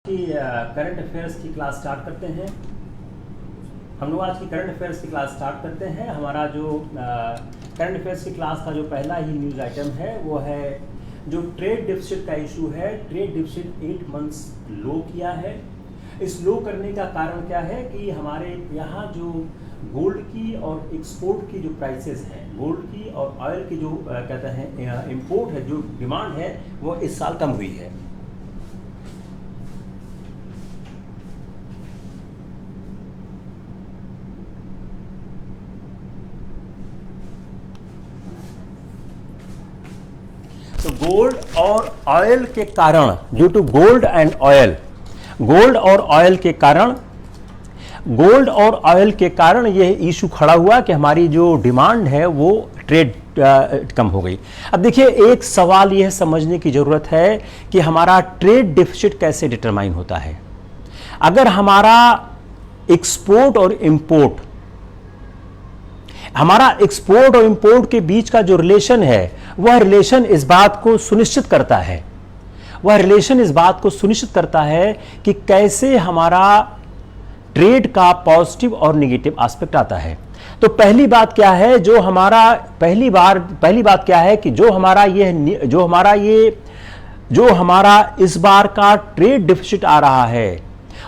की current affairs की class start करते हैं। हम लोग आज की करंट अफेयर्स की क्लास स्टार्ट करते हैं। हमारा जो करंट अफेयर्स की क्लास का जो पहला ही न्यूज़ आइटम है वो है जो ट्रेड डिफिसिट का इशू है। ट्रेड डिफिसिट 8 मंथ्स लो किया है। इस लो करने का कारण क्या है कि हमारे यहाँ जो गोल्ड की और एक्सपोर्ट की जो प्राइसेस हैं, गोल्ड की और ऑयल की जो कहते हैं इंपोर्ट है, जो डिमांड है वो इस साल कम हुई है। तो गोल्ड और ऑयल के कारण, due to gold and oil, gold और ऑयल के कारण यह इशू खड़ा हुआ कि हमारी जो डिमांड है वो ट्रेड कम हो गई। अब देखिए, एक सवाल यह समझने की जरूरत है कि हमारा ट्रेड डिफिसिट कैसे डिटरमाइन होता है। अगर हमारा एक्सपोर्ट और इंपोर्ट के बीच का जो रिलेशन है, वह रिलेशन इस बात को सुनिश्चित करता है कि कैसे हमारा ट्रेड का पॉजिटिव और नेगेटिव एस्पेक्ट आता है। तो पहली बात क्या है कि जो हमारा इस बार का ट्रेड डिफिसिट आ रहा है,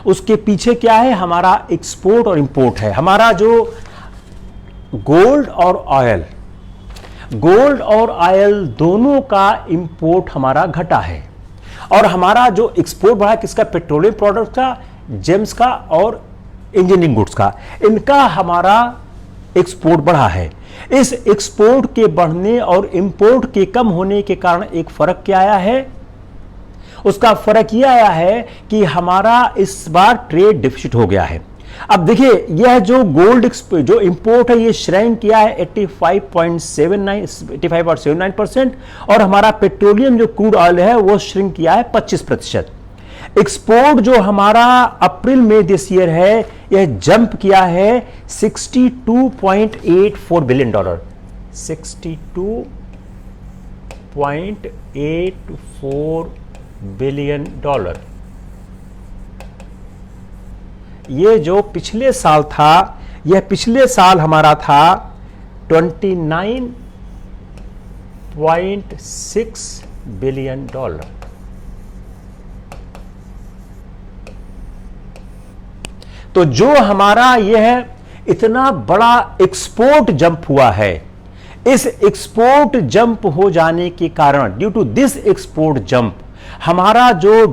उसके पीछे क्या है, हमारा एक्सपोर्ट और इंपोर्ट है। हमारा जो गोल्ड और ऑयल दोनों का इंपोर्ट हमारा घटा है, और हमारा जो एक्सपोर्ट बढ़ा है किसका, पेट्रोलियम प्रोडक्ट का, जेम्स का और इंजीनियरिंग गुड्स का, इनका हमारा एक्सपोर्ट बढ़ा है। इस एक्सपोर्ट के बढ़ने और इंपोर्ट के कम होने के कारण एक फर्क क्या आया है, उसका फर्क यह आया है कि हमारा इस बार ट्रेड डिफिसिट हो गया है। अब देखिए, यह जो गोल्ड जो इंपोर्ट है ये श्रैंक किया है 85.79%, और हमारा पेट्रोलियम जो क्रूड ऑयल है वो श्रिंक किया है 25%। एक्सपोर्ट जो हमारा अप्रैल में दिस ईयर है, यह जंप किया है $62.84 बिलियन, $62.84 बिलियन। ये जो पिछले साल था, यह पिछले साल हमारा था $29.6 बिलियन। तो जो हमारा यह इतना बड़ा एक्सपोर्ट जंप हुआ है, इस एक्सपोर्ट जंप हो जाने के कारण, due to this export jump, हमारा जो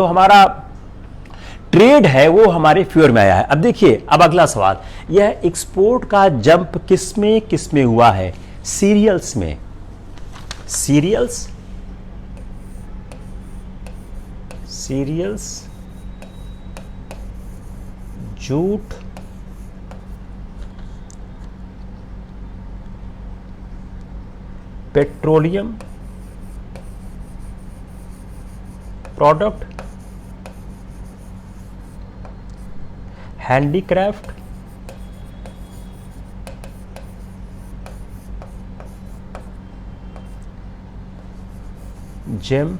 हमारा ट्रेड है वो हमारे फेवर में आया है। अब देखिए, अब अगला सवाल, यह एक्सपोर्ट का जंप किस में हुआ है, सीरियल्स में। Cereals, jute, petroleum product, handicraft, gem,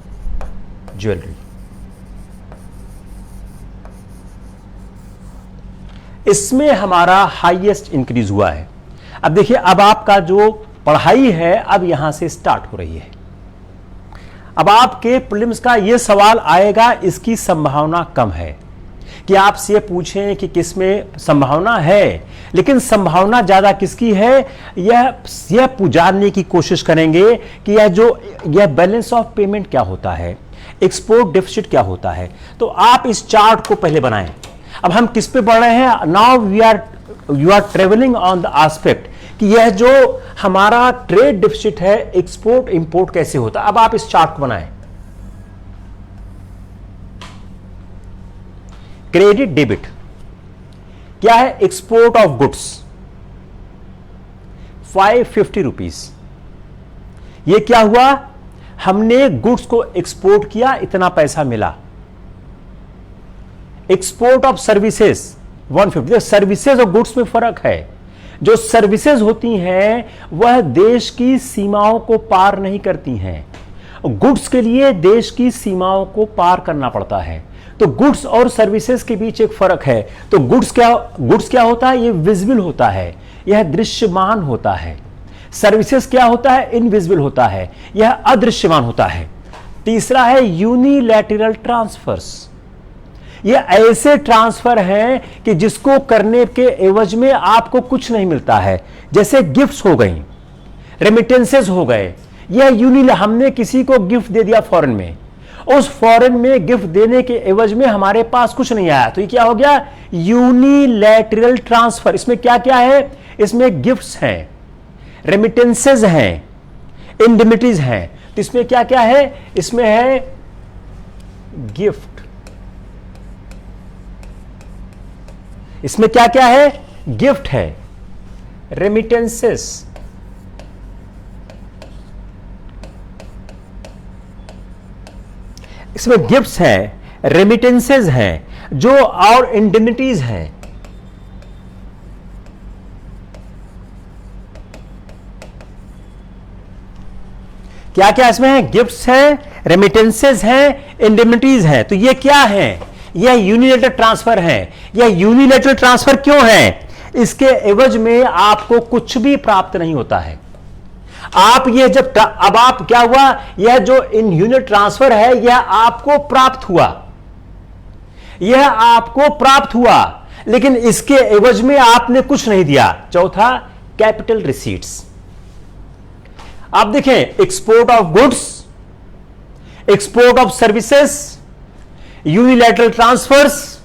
jewellery, इसमें हमारा हाईएस्ट इंक्रीज हुआ है। अब देखिए, अब आपका जो पढ़ाई है अब यहां से स्टार्ट हो रही है। अब आपके प्रीलिम्स का यह सवाल आएगा, इसकी संभावना कम है कि आपसे पूछें कि किसमें संभावना है, लेकिन संभावना ज्यादा किसकी है, यह जानने की कोशिश करेंगे कि यह बैलेंस ऑफ पेमेंट क्या होता है, एक्सपोर्ट डिफिसिट क्या होता है। तो आप इस चार्ट को पहले बनाएं। अब हम किस पे बढ़ रहे हैं, now you are travelling on the aspect कि यह जो हमारा ट्रेड डिफिसिट है, एक्सपोर्ट इंपोर्ट कैसे होता है। अब आप इस चार्ट को बनाएं। क्रेडिट डेबिट क्या है, एक्सपोर्ट ऑफ गुड्स 550 रुपीज। यह क्या हुआ, हमने गुड्स को एक्सपोर्ट किया, इतना पैसा मिला। Export of services 150। सर्विसेज और गुड्स में फर्क है। जो सर्विसेज होती हैं वह देश की सीमाओं को पार नहीं करती हैं, गुड्स के लिए देश की सीमाओं को पार करना पड़ता है। तो गुड्स और सर्विसेज के बीच एक फर्क है। तो गुड्स क्या होता है? ये विजिबल होता है, यह दृश्यमान होता है। सर्विसेज क्या होता है? इनविजिबल होता है, यह अदृश्यमान होता है। तीसरा है यूनिलैटरल ट्रांसफर्स। ये ऐसे ट्रांसफर हैं कि जिसको करने के एवज में आपको कुछ नहीं मिलता है, जैसे गिफ्ट्स हो गई, रेमिटेंसेस हो गए। यह हमने किसी को गिफ्ट दे दिया फॉरेन में, उस फॉरेन में गिफ्ट देने के एवज में हमारे पास कुछ नहीं आया, तो ये क्या हो गया? Unilateral transfer. इसमें क्या क्या है? इसमें गिफ्ट्स हैं, रेमिटेंसेस हैं, इंडेमिटीज हैं। तो इसमें क्या क्या है? इसमें है गिफ्ट, इसमें क्या क्या है? गिफ्ट है, रेमिटेंसेस, इसमें गिफ्ट्स हैं, रेमिटेंसेस हैं जो, और इंडेमिटीज हैं। क्या क्या इसमें है? गिफ्ट्स हैं, रेमिटेंसेस हैं, इंडेमिटीज हैं। तो ये क्या है? यह यूनिलैटरल ट्रांसफर है। यह यूनिलैटरल ट्रांसफर क्यों है? इसके एवज में आपको कुछ भी प्राप्त नहीं होता है। आप ये जब अब आप क्या हुआ? यह जो इन यूनिट ट्रांसफर है यह आपको प्राप्त हुआ, यह आपको प्राप्त हुआ, लेकिन इसके एवज में आपने कुछ नहीं दिया। चौथा, कैपिटल रिसीट्स। आप देखें, export of goods, export of services, unilateral transfers,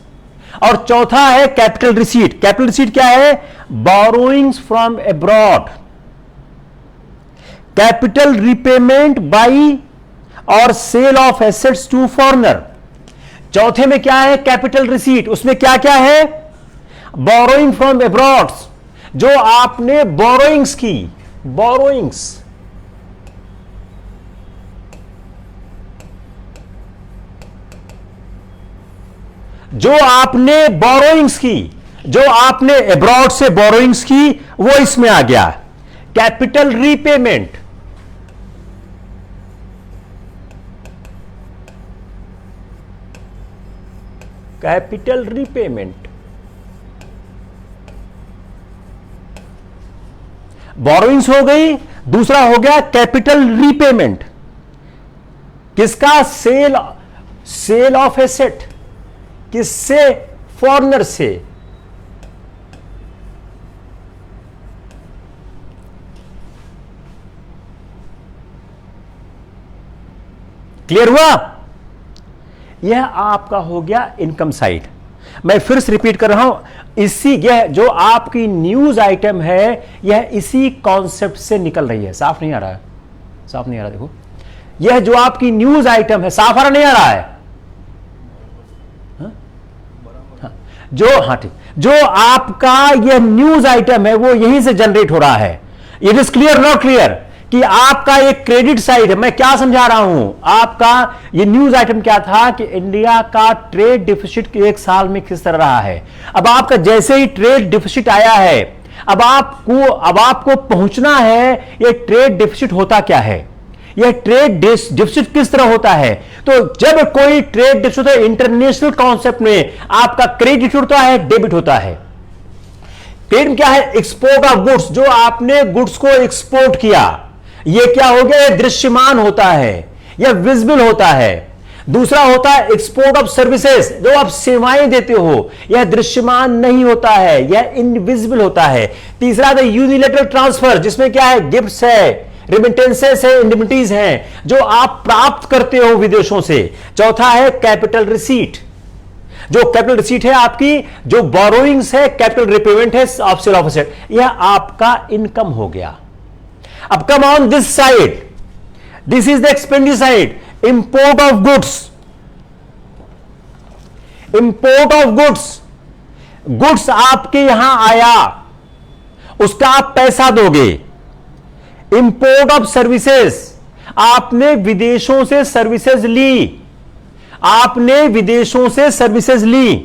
और चौथा है कैपिटल रिसीट। कैपिटल रिसीट क्या है? Borrowings from abroad, capital repayment by और sale of assets to foreigner. चौथे में क्या है? Capital receipt. उसमें क्या क्या है? बोरोइंग फ्रॉम अब्रॉड, जो आपने बोरोइंग्स की, बोरोइंग्स, जो आपने बोरोइंग्स की, जो आपने अब्रॉड से बोरोइंग्स की, वो इसमें आ गया। Capital repayment, capital repayment, borrowings हो गई। दूसरा हो गया कैपिटल रीपेमेंट, किसका? सेल ऑफ एसेट, किससे? फॉरेनर से। क्लियर हुआ? यह आपका हो गया इनकम साइड। मैं फिर से रिपीट कर रहा हूं, यह जो आपकी न्यूज आइटम है यह इसी कॉन्सेप्ट से निकल रही है। साफ नहीं आ रहा है? साफ नहीं आ रहा? देखो, यह जो आपकी न्यूज आइटम है, साफ आ रहा नहीं आ रहा है? ठीक, जो आपका यह न्यूज आइटम है वो यहीं से जनरेट हो रहा है। It is clear, not clear, कि आपका एक क्रेडिट साइड है। मैं क्या समझा रहा हूं? आपका ये न्यूज आइटम क्या था कि इंडिया का ट्रेड डिफिसिट एक साल में किस तरह रहा है। अब आपका जैसे ही ट्रेड डिफिसिट आया है, अब आपको पहुंचना है ये ट्रेड डिफिसिट होता क्या है, यह ट्रेड डिफिसिट किस तरह होता है। तो जब कोई ट्रेड डिफिसिट है इंटरनेशनल कॉन्सेप्ट में, आपका क्रेडिट होता है, डेबिट होता है। क्रेडिट क्या है? एक्सपोर्ट ऑफ गुड्स, जो आपने गुड्स को एक्सपोर्ट किया, यह क्या हो गया? यह दृश्यमान होता है, यह विजिबल होता है। दूसरा होता है एक्सपोर्ट ऑफ सर्विसेज, जो आप सेवाएं देते हो, यह दृश्यमान नहीं होता है, यह इनविजिबल होता है। तीसरा है यूनिलैटरल ट्रांसफर, जिसमें क्या है? गिफ्ट्स है, रेमिटेंसेस है, इंडेमिटीज हैं, जो आप प्राप्त करते हो विदेशों से। चौथा है कैपिटल रिसीट, जो कैपिटल रिसीट है आपकी, जो बोरोइंग्स है, कैपिटल रिपेमेंट है ऑफ सेल ऑफ एसेट, यह आपका इनकम हो गया। अब come on this side, this is the expenditure side, import of goods, import of goods, goods आपके यहां आया, उसका आप पैसा दोगे। इंपोर्ट ऑफ सर्विसेज, आपने विदेशों से सर्विसेज ली, आपने विदेशों से सर्विसेज ली।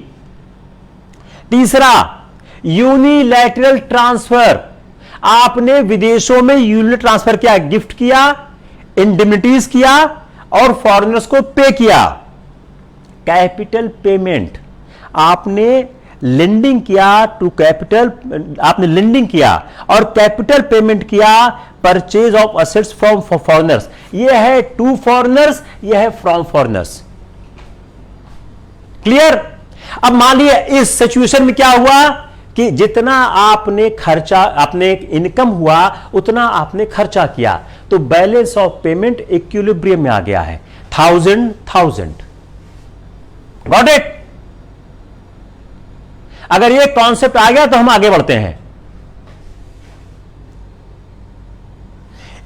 तीसरा यूनिलैटरल ट्रांसफर, आपने विदेशों में यूनिट ट्रांसफर किया, गिफ्ट किया, इंडेमिटीज किया, और फॉरेनर्स को पे किया। कैपिटल पेमेंट, आपने लेंडिंग किया टू कैपिटल, आपने लेंडिंग किया और कैपिटल पेमेंट किया purchase of assets from foreigners. यह है टू फॉरेनर्स, यह है फ्रॉम फॉरेनर्स। क्लियर? अब मान लिया इस सिचुएशन में क्या हुआ कि जितना आपने खर्चा, आपने इनकम हुआ उतना आपने खर्चा किया, तो बैलेंस ऑफ पेमेंट इक्विलिब्रियम में आ गया है। 1000 गॉट इट? अगर ये कॉन्सेप्ट आ गया तो हम आगे बढ़ते हैं।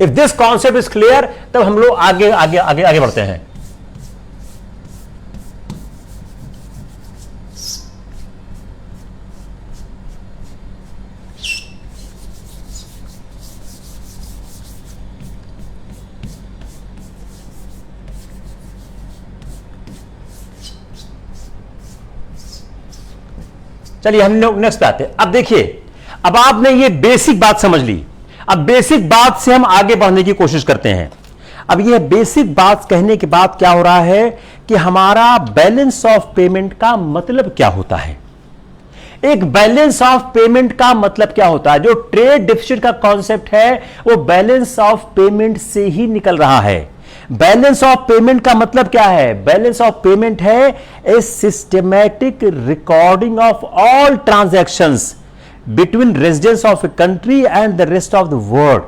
If this concept is clear तब हम लोग आगे आगे आगे आगे बढ़ते हैं। चलिए हम लोग नेक्स्ट पे आते हैं। अब देखिए, अब आपने ये बेसिक बात समझ ली, अब बेसिक बात से हम आगे बढ़ने की कोशिश करते हैं। अब ये बेसिक बात कहने के बाद क्या हो रहा है कि हमारा बैलेंस ऑफ पेमेंट का मतलब क्या होता है। एक बैलेंस ऑफ पेमेंट का मतलब क्या होता है? जो ट्रेड डिफिसिट का कॉन्सेप्ट है वो बैलेंस ऑफ पेमेंट से ही निकल रहा है। बैलेंस ऑफ पेमेंट का मतलब क्या है? बैलेंस ऑफ पेमेंट है a systematic recording of all transactions between residents of a country and the rest of the world.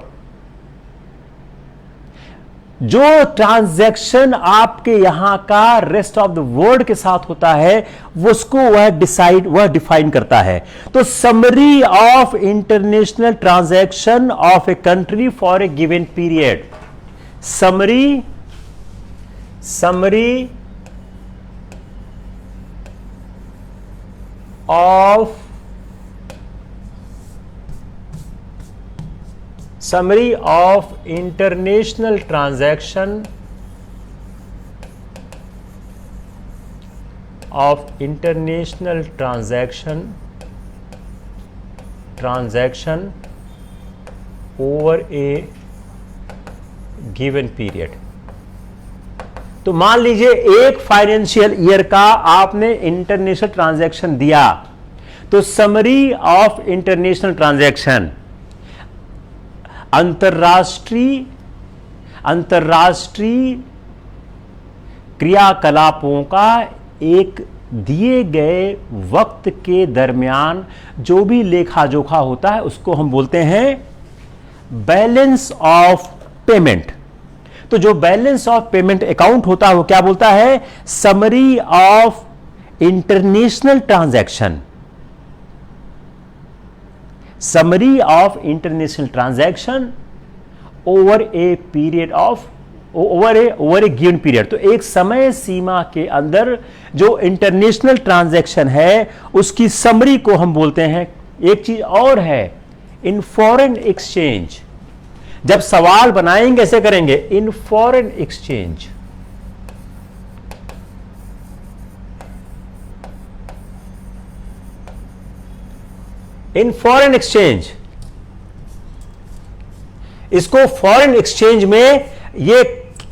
जो ट्रांजैक्शन आपके यहां का रेस्ट ऑफ द वर्ल्ड के साथ होता है उसको वह डिफाइन करता है। तो summary of international transaction of a country for a given period, summary of international transaction over a given period। तो मान लीजिए एक फाइनेंशियल ईयर का आपने इंटरनेशनल ट्रांजैक्शन दिया, तो समरी ऑफ इंटरनेशनल ट्रांजैक्शन अंतरराष्ट्रीय क्रियाकलापों का एक दिए गए वक्त के दरमियान जो भी लेखा जोखा होता है उसको हम बोलते हैं बैलेंस ऑफ पेमेंट। तो जो बैलेंस ऑफ पेमेंट अकाउंट होता है वो क्या बोलता है? Summary of international transaction, summary of international transaction over a period of over A given period. तो एक समय सीमा के अंदर जो इंटरनेशनल ट्रांजैक्शन है उसकी समरी को हम बोलते हैं। एक चीज और है, इन फॉरेन एक्सचेंज। जब सवाल बनाएंगे ऐसे करेंगे, in foreign exchange. In foreign exchange, इसको फॉरेन एक्सचेंज में, ये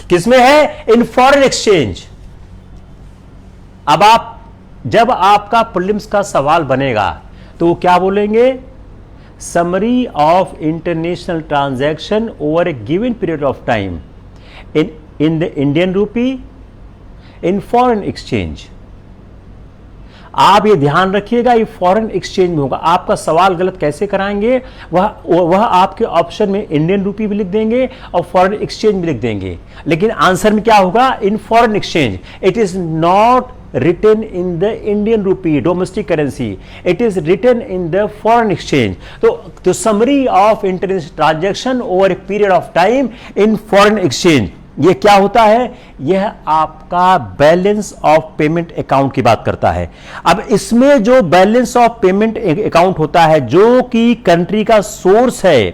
किसमें है? In foreign exchange. अब आप जब आपका प्रीलिम्स का सवाल बनेगा तो वो क्या बोलेंगे? Summary of international transaction over A given period of time in the Indian rupee in foreign exchange. आप ये ध्यान रखिएगा, ये फॉरेन एक्सचेंज में होगा। आपका सवाल गलत कैसे कराएंगे? वह आपके ऑप्शन में इंडियन रूपी भी लिख देंगे और फॉरेन एक्सचेंज भी लिख देंगे, लेकिन आंसर में क्या होगा? In foreign exchange. It is not written in the Indian rupee domestic currency, it is written in the foreign exchange। तो summary of international transaction over a period of time in foreign exchange, ये क्या होता है? यह आपका balance of payment account की बात करता है। अब इसमें जो बैलेंस ऑफ पेमेंट अकाउंट होता है जो कि कंट्री का सोर्स है,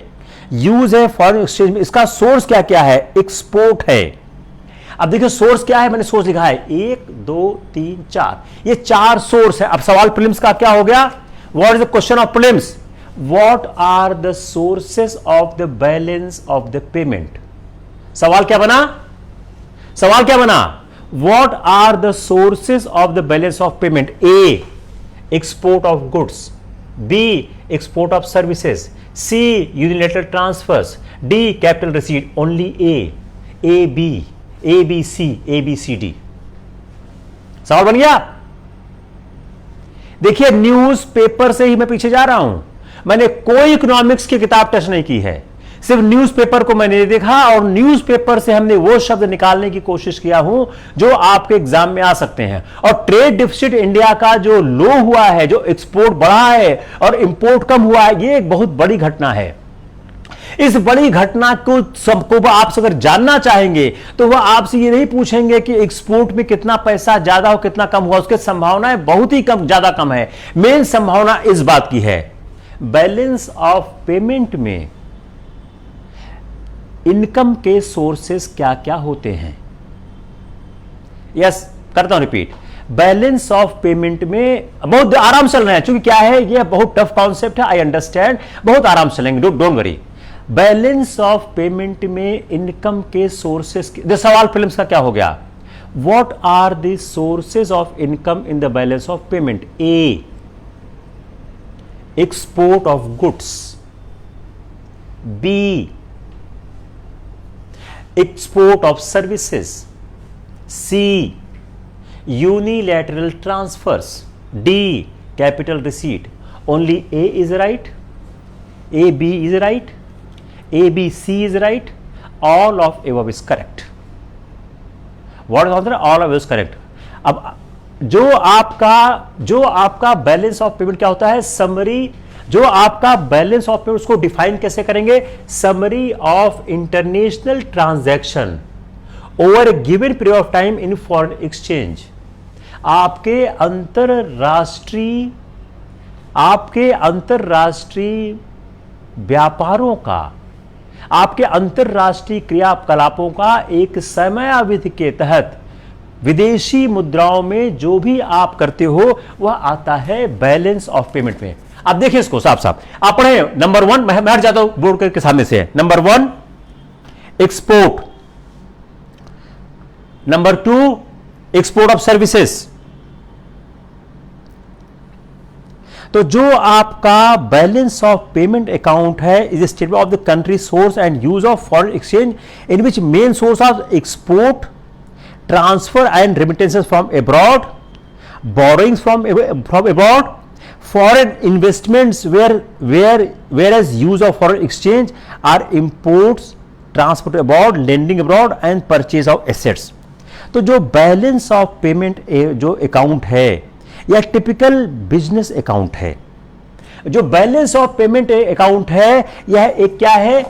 यूज है फॉरेन एक्सचेंज में, इसका सोर्स क्या क्या है? एक्सपोर्ट है। अब देखिए सोर्स क्या है, मैंने सोर्स लिखा है 1 2 3 4, ये 4 सोर्स है। अब सवाल प्रीलिम्स का क्या हो गया? What is the question of prelims? What are the sources of the balance of the payment? सवाल क्या बना? सवाल क्या बना? What are the sources of the balance of payment? A, export of goods, B, export of services, C, unilateral transfers, D, capital receipt. Only A B C D. सवाल बन गया? देखिए, न्यूज़पेपर से ही मैं पीछे जा रहा हूं. मैंने कोई इकोनॉमिक्स की किताब टच नहीं की है, सिर्फ न्यूज़पेपर को मैंने देखा और न्यूज़पेपर से हमने वो शब्द निकालने की कोशिश किया हूं जो आपके एग्जाम में आ सकते हैं. और ट्रेड डिफिसिट इंडिया का जो लो हुआ है, जो एक्सपोर्ट बढ़ा है और इंपोर्ट कम हुआ है, ये एक बहुत बड़ी घटना है. इस बड़ी घटना को सबको आप अगर जानना चाहेंगे तो वह आपसे ये नहीं पूछेंगे कि एक्सपोर्ट में कितना पैसा ज्यादा हो कितना कम हुआ, उसके संभावनाएं बहुत ही कम, ज्यादा कम है. मेन संभावना इस बात की है, बैलेंस ऑफ पेमेंट में इनकम के सोर्सेस क्या क्या होते हैं. यस, करता हूं रिपीट. बैलेंस ऑफ पेमेंट में बहुत आराम से चलना है, क्योंकि क्या है, ये बहुत टफ कॉन्सेप्ट है, आई अंडरस्टैंड, बहुत आराम से चलेंगे, don't worry. Balance of payment में इनकम के सोर्सेस, सवाल फिल्म्स का क्या हो गया? What are the sources of income in the balance of payment? A, export of goods, B, export of services, C, unilateral transfers, D, capital receipt. Only A is right, A, B is right, A, B, C is right, all of above is correct. What is answer? All of is correct. अब जो आपका balance of payment क्या होता है? Summary. जो आपका balance of payment, उसको define कैसे करेंगे? Summary of international transaction over A given period of time in foreign exchange. आपके अंतरराष्ट्रीय व्यापारों का, आपके अंतरराष्ट्रीय क्रियाकलापों का एक समयावधि के तहत विदेशी मुद्राओं में जो भी आप करते हो वह आता है बैलेंस ऑफ पेमेंट में. आप देखिए इसको साफ साफ, आप पढ़े. नंबर 1, मैं हट जाता हूं, बोर्ड के सामने से है. Number 1 export, number 2 export of services. तो जो आपका बैलेंस ऑफ पेमेंट अकाउंट है is statement of the country source and use of foreign exchange in which main source of export, transfer and remittances from abroad, borrowings from abroad, foreign investments whereas use of foreign exchange are imports, transport abroad, lending abroad and purchase of assets. तो जो balance of payment जो account है यह typical business account है. जो balance of payment account है यह एक क्या है?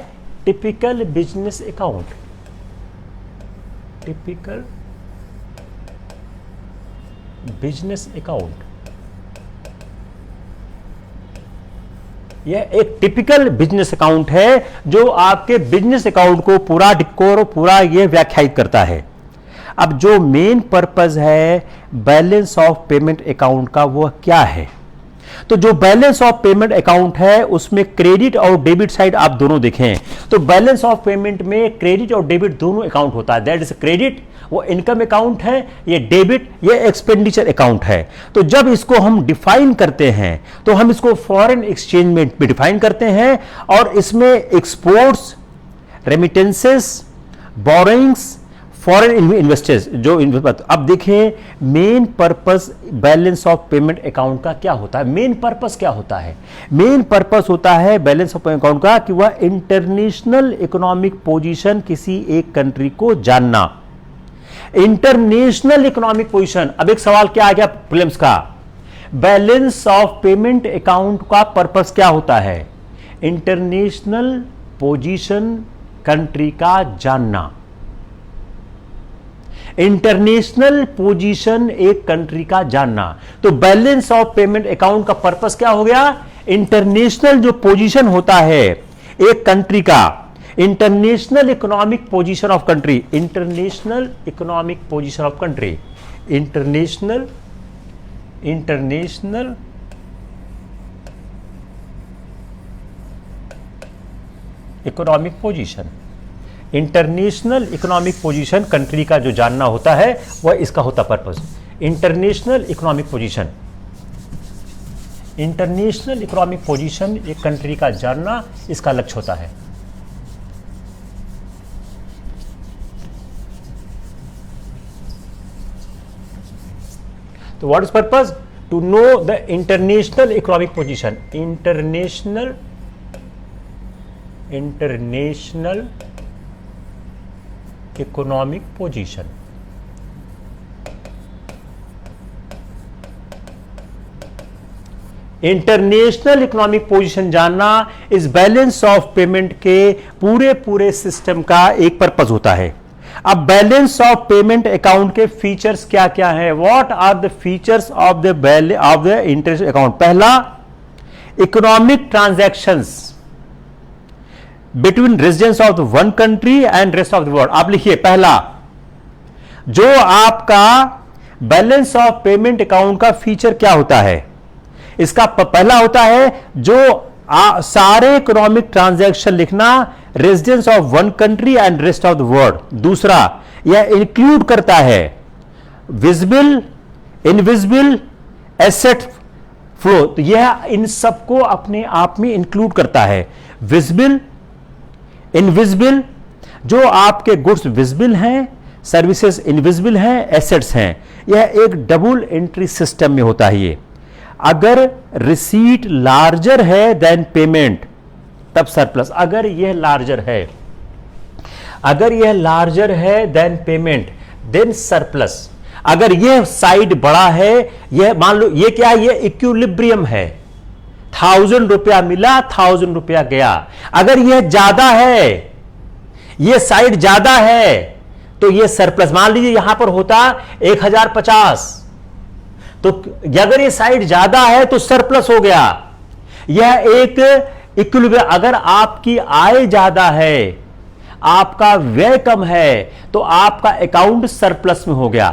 Typical business account. Typical business account, यह एक टिपिकल बिजनेस अकाउंट है जो आपके बिजनेस अकाउंट को पूरा डिकोर, पूरा ये व्याख्यायित करता है. अब जो मेन पर्पस है बैलेंस ऑफ पेमेंट अकाउंट का वह क्या है? तो जो बैलेंस ऑफ पेमेंट अकाउंट है उसमें क्रेडिट और डेबिट साइड आप दोनों देखें. तो बैलेंस ऑफ पेमेंट में क्रेडिट और डेबिट दोनों अकाउंट होता है. दैट इज क्रेडिट, वो इनकम अकाउंट है, ये डेबिट, ये एक्सपेंडिचर अकाउंट है. तो जब इसको हम डिफाइन करते हैं तो हम इसको फॉरेन एक्सचेंज में डिफाइन करते हैं और इसमें exports, remittances, borrowings, foreign investors जो अब देखें main purpose balance of payment account का क्या होता है? मेन पर्पस क्या होता है? मेन पर्पस होता है बैलेंस ऑफ पेमेंट अकाउंट का कि वह इंटरनेशनल इकोनॉमिक पोजीशन किसी एक कंट्री को जानना. International economic position. अब एक सवाल क्या आ गया प्रीलिम्स का, बैलेंस ऑफ पेमेंट अकाउंट का पर्पस क्या होता है? इंटरनेशनल पोजीशन कंट्री का जानना. इंटरनेशनल पोजीशन एक कंट्री का जानना. तो बैलेंस ऑफ पेमेंट अकाउंट का पर्पस क्या हो गया? इंटरनेशनल जो पोजीशन होता है एक कंट्री का, international economic position of country, international economic position of country, international economic position, international economic position country का जो जानना होता है वह इसका होता purpose. International economic position, international economic position एक कंट्री का जानना इसका लक्ष्य होता है। तो what is purpose? To know the international economic position, international economic position. International economic position जानना इस बैलेंस ऑफ पेमेंट के पूरे सिस्टम का एक पर्पस होता है। अब बैलेंस ऑफ पेमेंट अकाउंट के फीचर्स क्या क्या है? What are the features of the interest account? पहला, economic transactions between residents of the one country and rest of the world. आप लिखिए, पहला जो आपका बैलेंस ऑफ पेमेंट अकाउंट का फीचर क्या होता है? इसका पहला होता है जो सारे इकोनॉमिक ट्रांजैक्शन लिखना residence of one country and rest of the world. दूसरा, यह इंक्लूड करता है विजिबल, इनविजिबल एसेट फ्लो। तो यह इन सबको अपने आप में इंक्लूड करता है। विजिबल, इनविजिबल, जो आपके गुड्स विजिबल हैं, सर्विसेज इनविजिबल हैं, एसेट्स हैं। यह एक डबल एंट्री सिस्टम में होता है। ये अगर रिसीट लार्जर है देन पेमेंट तब सरप्लस। अगर यह लार्जर है देन पेमेंट देन सरप्लस। अगर यह साइड बड़ा है, यह मान लो ये क्या है, यह इक्विलिब्रियम है, 1000 रुपया मिला 1000 रुपया गया। अगर यह ज्यादा है, यह साइड ज्यादा है तो यह सरप्लस। मान लीजिए यहां पर होता 1050, तो अगर ये साइड ज्यादा है तो सरप्लस हो गया। यह एक इक्विलिब्रियम। अगर आपकी आय ज्यादा है, आपका व्यय कम है, तो आपका अकाउंट सरप्लस में हो गया।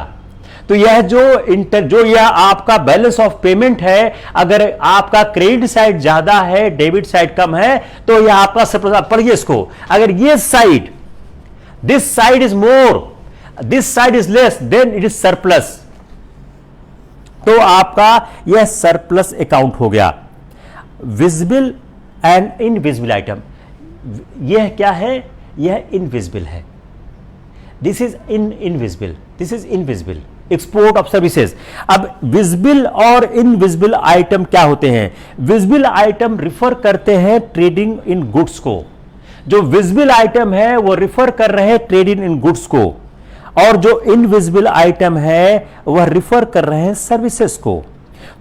तो यह जो यह आपका बैलेंस ऑफ पेमेंट है, अगर आपका क्रेडिट साइड ज्यादा है, डेबिट साइड कम है, तो यह आपका सरप्लस। पढ़िए इसको, अगर ये side, this side is more, this side is less, then it is surplus. तो आपका यह सरप्लस अकाउंट हो गया। विजिबल एंड इनविजिबल आइटम, यह क्या है? यह इनविजिबल है। This is invisible, this is invisible. Export of services. अब विजिबल और इनविजिबल आइटम क्या होते हैं? विजिबल आइटम रिफर करते हैं ट्रेडिंग इन गुड्स को। जो विजिबल आइटम है वो रिफर कर रहे हैं ट्रेडिंग इन गुड्स को, और जो इनविजिबल आइटम है वह रिफर कर रहे हैं सर्विसेज को।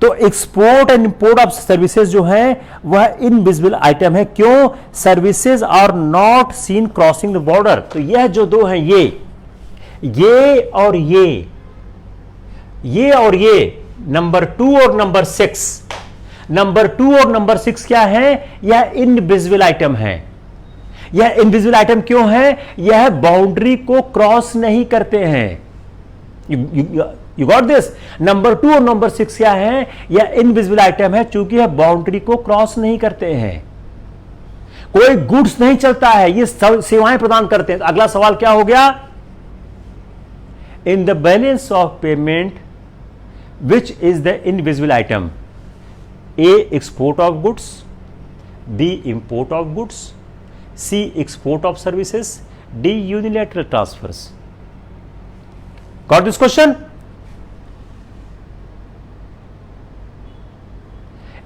तो export and import of services जो है वह इनविजिबल आइटम है। क्यों? Services are not seen crossing the border. तो यह जो दो हैं, ये और ये और ये, नंबर 2 और नंबर 6, नंबर 2 और नंबर 6 क्या है? यह इनविजिबल आइटम है। यह इनविजिबल आइटम क्यों है? यह बाउंड्री को क्रॉस नहीं करते हैं। You got this? नंबर 2 और नंबर 6 क्या है? यह इनविजिबल आइटम है क्योंकि यह बाउंड्री को क्रॉस नहीं करते हैं। कोई गुड्स नहीं चलता है, ये सेवाएं प्रदान करते हैं। अगला सवाल क्या हो गया? In the balance of payment which is the invisible item? A, export of goods, B, import of goods, C, export of services, D, unilateral transfers. Got this question?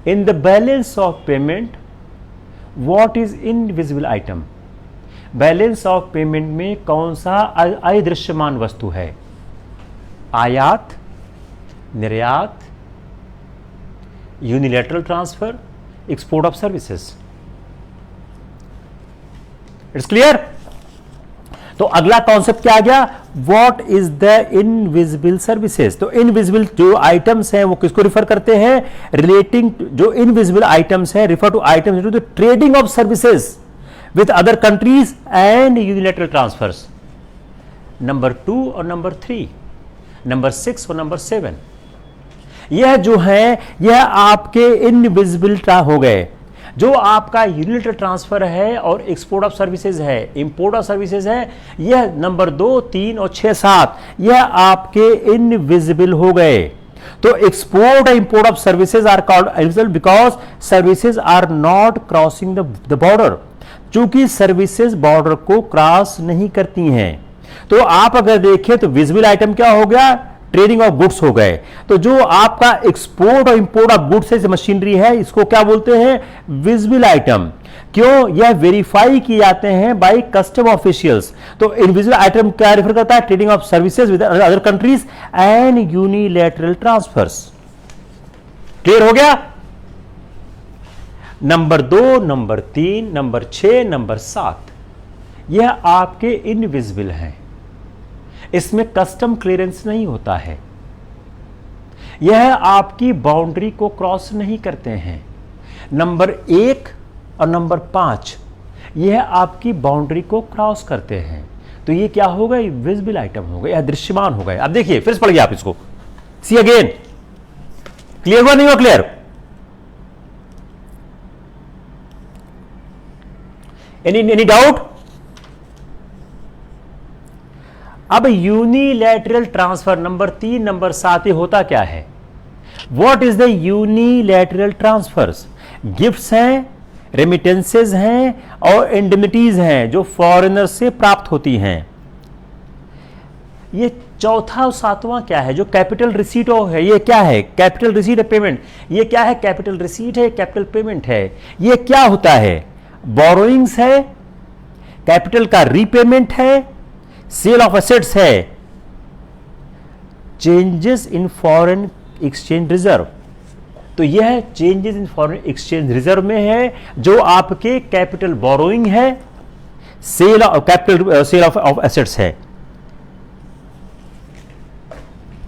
In the balance of payment, what is invisible item? Balance of payment में कौन सा अदृश्यमान वस्तु है? आयात, निर्यात, unilateral transfer, export of services. It's clear? तो अगला कॉन्सेप्ट क्या आ गया? What is the invisible services? तो इनविजिबल जो आइटम्स हैं वो किसको रिफर करते हैं? रिलेटिंग, जो इनविजिबल आइटम्स हैं refer to items to the trading of services with other countries and unilateral transfers. Number 2 और नंबर 3, नंबर 6 और नंबर 7, यह जो है यह आपके इनविजिबल हो गए। जो आपका यूनिलैटरल ट्रांसफर है और एक्सपोर्ट ऑफ सर्विसेज है, इंपोर्ट ऑफ सर्विसेज है, यह नंबर 2, 3 और 6, 7 यह आपके इनविजिबल हो गए। तो एक्सपोर्ट और import of services are called invisible because services are not crossing the border, चूंकि सर्विसेज बॉर्डर को क्रॉस नहीं करती हैं। तो आप अगर देखें तो विजिबल आइटम क्या हो गया, ट्रेडिंग ऑफ गुड्स हो गए। तो जो आपका एक्सपोर्ट और इंपोर्ट ऑफ गुड्स है, मशीनरी है, इसको क्या बोलते हैं, विजिबल आइटम। क्यों, यह वेरीफाई किए जाते हैं बाय कस्टम ऑफिशियल्स। तो इनविजिबल आइटम क्या रेफर करता है, trading of services with other countries and unilateral transfers. Clear हो गया। नंबर 2, नंबर 3, नंबर 6, नंबर 7 यह आपके इनविजिबल हैं, इसमें कस्टम क्लियरेंस नहीं होता है, यह आपकी बाउंड्री को क्रॉस नहीं करते हैं। नंबर 1 और नंबर 5 यह आपकी बाउंड्री को क्रॉस करते हैं। तो ये क्या हो गए, विजिबल आइटम हो गए, यह दृश्यमान हो गए। अब देखिए फिर से पढ़िए आप इसको, सी अगेन, क्लियर हुआ नहीं हुआ, क्लियर। Any doubt. अब यूनिलैटरल ट्रांसफर नंबर 3, नंबर 7 ये होता क्या है, what is the unilateral transfers. Gifts हैं, रेमिटेंसेज हैं और इंडेमिटीज हैं जो फॉरेनर से प्राप्त होती हैं। ये चौथा और 7वां क्या है, जो कैपिटल रिसीट है, ये क्या है, कैपिटल रिसीट है, पेमेंट। ये क्या है, कैपिटल रिसीट है, कैपिटल पेमेंट है। ये क्या होता है, बोरोइंग्स है, कैपिटल का रीपेमेंट है, सेल ऑफ एसेट्स है, changes in foreign exchange reserve. तो यह changes in foreign exchange reserve में है, जो आपके कैपिटल बोरोइंग है, सेल ऑफ एसेट्स है।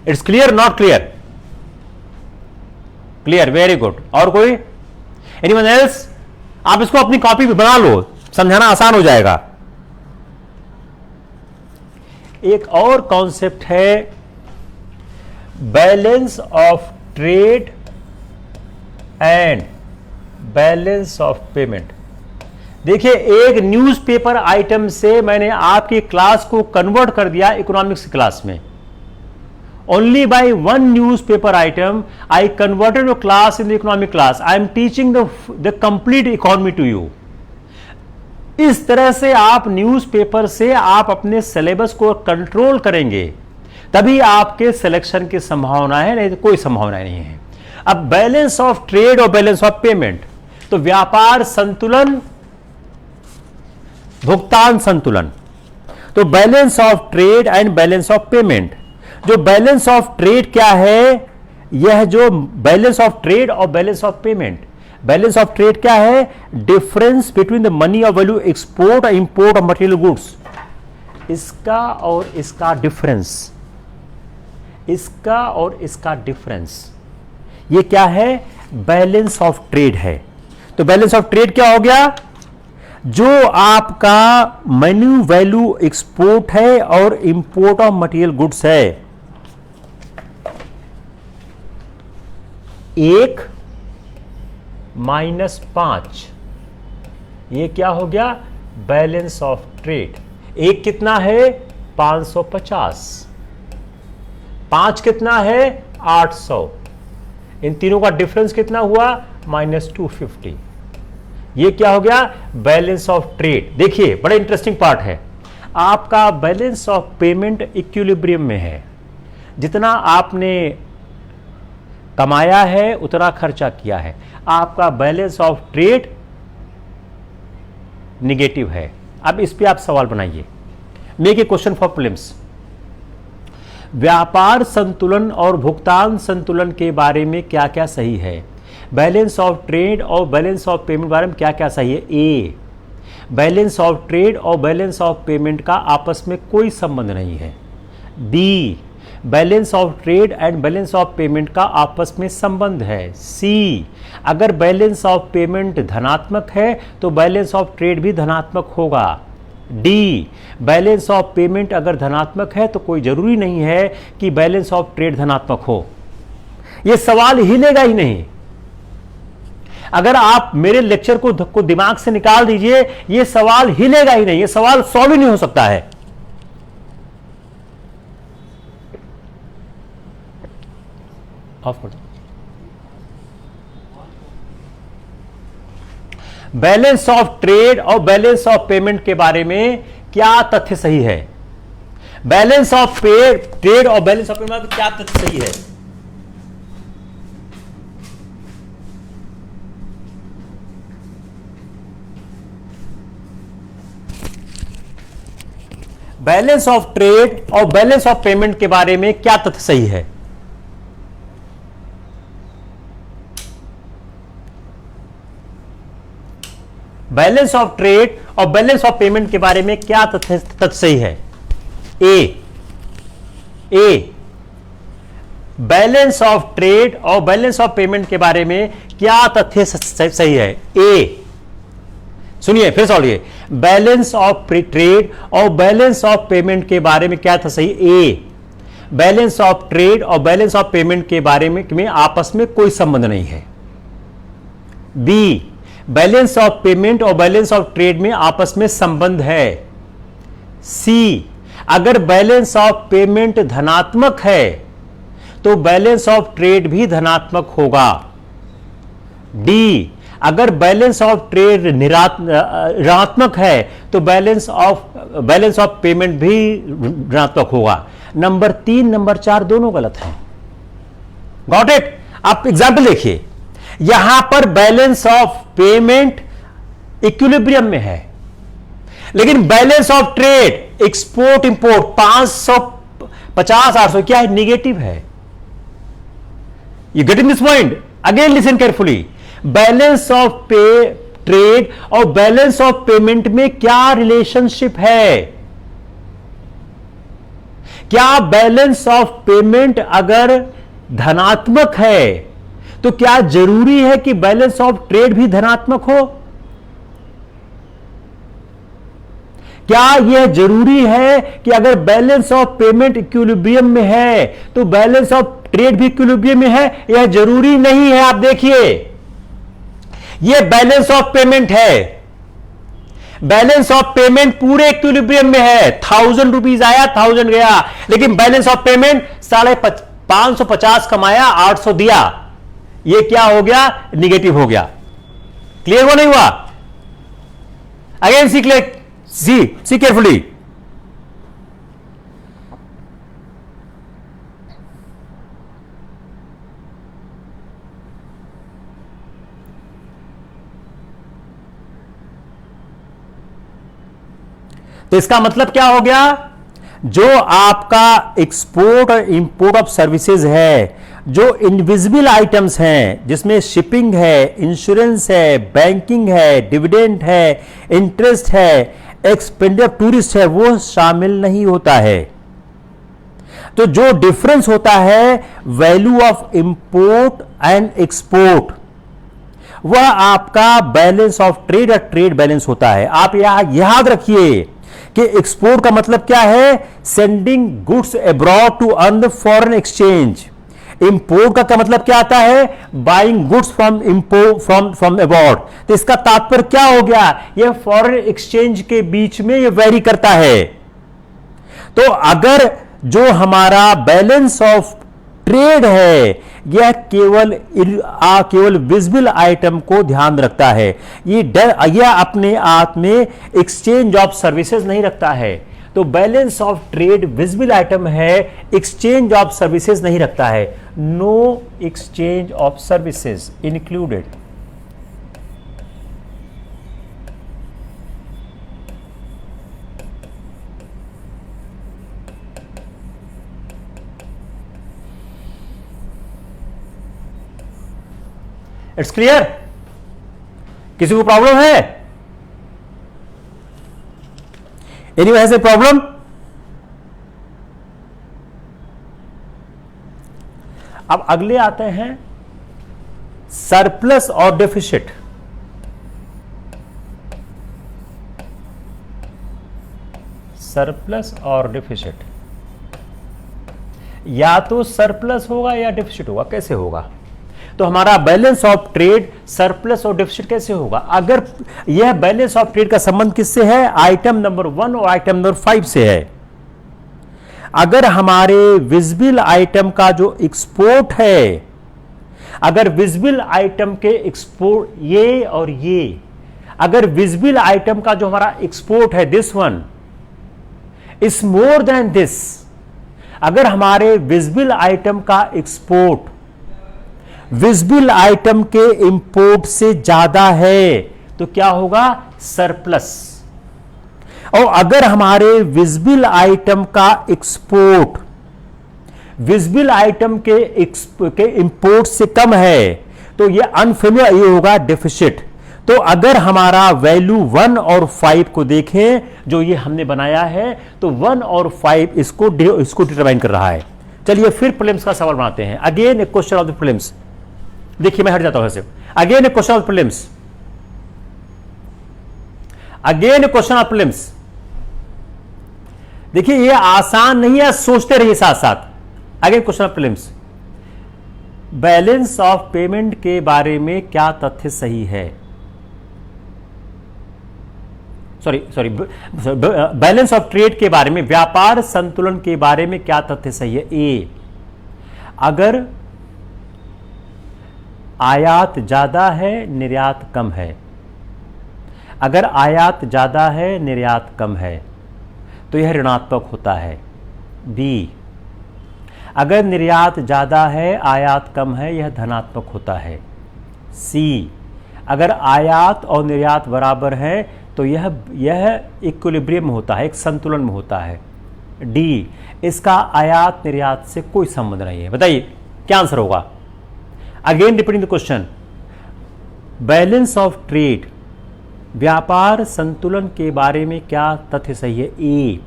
It's clear, not clear, clear, very good. और कोई, एनीवन एल्स। आप इसको अपनी कॉपी पे बना लो, समझाना आसान हो जाएगा। एक और कॉन्सेप्ट है balance of trade and balance of payment. देखिए, एक न्यूज़पेपर आइटम से मैंने आपकी क्लास को कन्वर्ट कर दिया इकोनॉमिक्स क्लास में। Only by one newspaper item I converted your class in the economic class. I am teaching the complete economy to you. इस तरह से आप न्यूज़पेपर से आप अपने सिलेबस को कंट्रोल करेंगे, तभी आपके सिलेक्शन की संभावना है, नहीं तो कोई संभावना नहीं है। अब बैलेंस ऑफ ट्रेड और बैलेंस ऑफ पेमेंट, तो व्यापार संतुलन, भुगतान संतुलन। तो balance of trade and balance of payment. जो बैलेंस ऑफ ट्रेड क्या है, यह जो बैलेंस ऑफ ट्रेड और balance of payment, balance of trade क्या है, difference between the money of value export और इंपोर्ट ऑफ मटेरियल गुड्स, इसका और इसका डिफरेंस, इसका और इसका डिफरेंस, ये क्या है, बैलेंस ऑफ ट्रेड है। तो बैलेंस ऑफ ट्रेड क्या हो गया, जो आपका मनी वैल्यू एक्सपोर्ट है और इंपोर्ट ऑफ मटेरियल गुड्स है, 1 -5, ये क्या हो गया, बैलेंस ऑफ ट्रेड। 1 कितना है, 550, 5 कितना है, 800, इन तीनों का डिफरेंस कितना हुआ, -250। ये क्या हो गया, बैलेंस ऑफ ट्रेड। देखिए बड़ा इंटरेस्टिंग पार्ट है, आपका बैलेंस ऑफ पेमेंट इक्विलिब्रियम में है, जितना आपने कमाया है उतना खर्चा किया है। आपका बैलेंस ऑफ ट्रेड निगेटिव है। अब इस पे आप सवाल बनाइए, make a question for prelims. व्यापार संतुलन और भुगतान संतुलन के बारे में क्या क्या सही है, बैलेंस ऑफ ट्रेड और बैलेंस ऑफ पेमेंट के बारे में क्या क्या सही है। ए, बैलेंस ऑफ ट्रेड और बैलेंस ऑफ पेमेंट का आपस में कोई संबंध नहीं है। B, balance of trade and balance of payment का आपस में संबंध है। सी, अगर बैलेंस ऑफ पेमेंट धनात्मक है तो बैलेंस ऑफ ट्रेड भी धनात्मक होगा। डी, बैलेंस ऑफ पेमेंट अगर धनात्मक है तो कोई जरूरी नहीं है कि बैलेंस ऑफ ट्रेड धनात्मक हो। यह सवाल हिलेगा ही नहीं। अगर आप मेरे लेक्चर को दिमाग से निकाल दीजिए, ये सवाल हिलेगा ही नहीं, ये सवाल सॉल्व ही नहीं हो सकता है। ऑफ कर दो। बैलेंस ऑफ ट्रेड और बैलेंस ऑफ पेमेंट के बारे में क्या तथ्य सही है? बैलेंस ऑफ ट्रेड और बैलेंस ऑफ पेमेंट में क्या तथ्य सही है? बैलेंस ऑफ ट्रेड और बैलेंस ऑफ पेमेंट के बारे में क्या तथ्य सही है? बैलेंस ऑफ ट्रेड और बैलेंस ऑफ पेमेंट के बारे में क्या तथ्य सही है? ए बैलेंस ऑफ ट्रेड और बैलेंस ऑफ पेमेंट के बारे में क्या तथ्य सही है? ए, सुनिए फिर सॉल्व, बैलेंस ऑफ ट्रेड और बैलेंस ऑफ पेमेंट के बारे में क्या था सही? ए, बैलेंस ऑफ ट्रेड और बैलेंस ऑफ पेमेंट के बारे में आपस में कोई संबंध नहीं है। बी, बैलेंस ऑफ पेमेंट और बैलेंस ऑफ ट्रेड में आपस में संबंध है। सी, अगर बैलेंस ऑफ पेमेंट धनात्मक है तो बैलेंस ऑफ ट्रेड भी धनात्मक होगा। डी, अगर बैलेंस ऑफ ट्रेड ऋणात्मक है तो बैलेंस ऑफ पेमेंट भी ऋणात्मक होगा। नंबर 3, नंबर 4 दोनों गलत हैं। Got it? आप एग्जाम्पल देखिए, यहां पर बैलेंस ऑफ पेमेंट इक्विलिब्रियम में है, लेकिन balance of trade export import 550 800 क्या है? निगेटिव है। You getting this point? Again listen carefully. Balance of trade और बैलेंस ऑफ पेमेंट में क्या रिलेशनशिप है? क्या बैलेंस ऑफ पेमेंट अगर धनात्मक है तो क्या जरूरी है कि बैलेंस ऑफ ट्रेड भी धनात्मक हो? क्या यह जरूरी है कि अगर बैलेंस ऑफ पेमेंट इक्विलिब्रियम में है तो बैलेंस ऑफ ट्रेड भी इक्विलिब्रियम में है? यह जरूरी नहीं है। आप देखिए, यह बैलेंस ऑफ पेमेंट है, बैलेंस ऑफ पेमेंट पूरे इक्विलिब्रियम में है। 1000 रुपीज आया, 1000 गया, लेकिन बैलेंस ऑफ पेमेंट 550 कमाया, 800 दिया। ये क्या हो गया? निगेटिव हो गया। क्लियर हुआ नहीं हुआ? अगेन सी क्लियर, सी केयरफुली। तो इसका मतलब क्या हो गया? जो आपका एक्सपोर्ट और इंपोर्ट ऑफ सर्विसेज है, जो इनविजिबल आइटम्स हैं, जिसमें शिपिंग है, इंश्योरेंस है, बैंकिंग है, डिविडेंड है, इंटरेस्ट है, एक्सपेंडिचर टूरिस्ट है, वो शामिल नहीं होता है। तो जो डिफरेंस होता है value of import and export, वह आपका बैलेंस ऑफ ट्रेड और ट्रेड बैलेंस होता है। आप याद रखिए कि एक्सपोर्ट का मतलब क्या है? Sending goods abroad to earn the foreign exchange. Import का क्या मतलब क्या आता है? Buying goods from abroad. तो इसका तात्पर्य क्या हो गया? यह फॉरेन एक्सचेंज के बीच में यह वेरी करता है। तो अगर जो हमारा बैलेंस ऑफ ट्रेड है यह केवल विजिबल आइटम को ध्यान रखता है, यह अपने आप में एक्सचेंज ऑफ सर्विसेज नहीं रखता है। तो balance of trade visible item है, एक्सचेंज ऑफ सर्विसेज नहीं रखता है। No exchange of services included. It's clear? किसी को प्रॉब्लम है? Anyone has a problem? अब अगले आते हैं सरप्लस और डेफिसिट। सरप्लस और डेफिसिट, या तो सरप्लस होगा या डेफिसिट होगा। कैसे होगा? तो हमारा बैलेंस ऑफ ट्रेड सरप्लस और डेफिसिट कैसे होगा? अगर यह बैलेंस ऑफ ट्रेड का संबंध किससे है? आइटम नंबर 1 और आइटम नंबर 5 से है। अगर हमारे विजिबल आइटम का जो एक्सपोर्ट है, अगर विजिबल आइटम के एक्सपोर्ट ये और ये, अगर विजिबल आइटम का जो हमारा एक्सपोर्ट है this one is more than this, अगर हमारे विजिबल आइटम का एक्सपोर्ट विजिबल आइटम के इंपोर्ट से ज्यादा है तो क्या होगा? सरप्लस। और अगर हमारे विजिबल आइटम का एक्सपोर्ट विजिबल आइटम के इंपोर्ट से कम है तो ये अनफेमिलियर, ये होगा डेफिसिट। तो अगर हमारा वैल्यू 1 और 5 को देखें जो ये हमने बनाया है, तो 1 और 5 इसको डिटरमाइन कर रहा है। चलिए फिर प्रीलिम्स का सवाल बनाते हैं। Again A question of the prelims. देखिए मैं हट जाता हूं ऐसे। Again A question of prelims, again A question of prelims. देखिए ये आसान नहीं है, सोचते रहिए साथ साथ। Again question of prelims, balance of payment के बारे में क्या तथ्य सही है? सॉरी बैलेंस ऑफ ट्रेड के बारे में, व्यापार संतुलन के बारे में क्या तथ्य सही है? ए, अगर आयात ज्यादा है निर्यात कम है, अगर आयात ज्यादा है निर्यात कम है तो यह ऋणात्मक होता है। बी, अगर निर्यात ज्यादा है आयात कम है यह धनात्मक होता है। सी, अगर आयात और निर्यात बराबर है तो यह इक्विलिब्रियम में होता है, एक संतुलन में होता है। डी, इसका आयात निर्यात से कोई संबंध नहीं है। बताइए क्या आंसर होगा? Again repeating the question, balance of trade, व्यापार संतुलन के बारे में क्या तथ्य सही है? ए,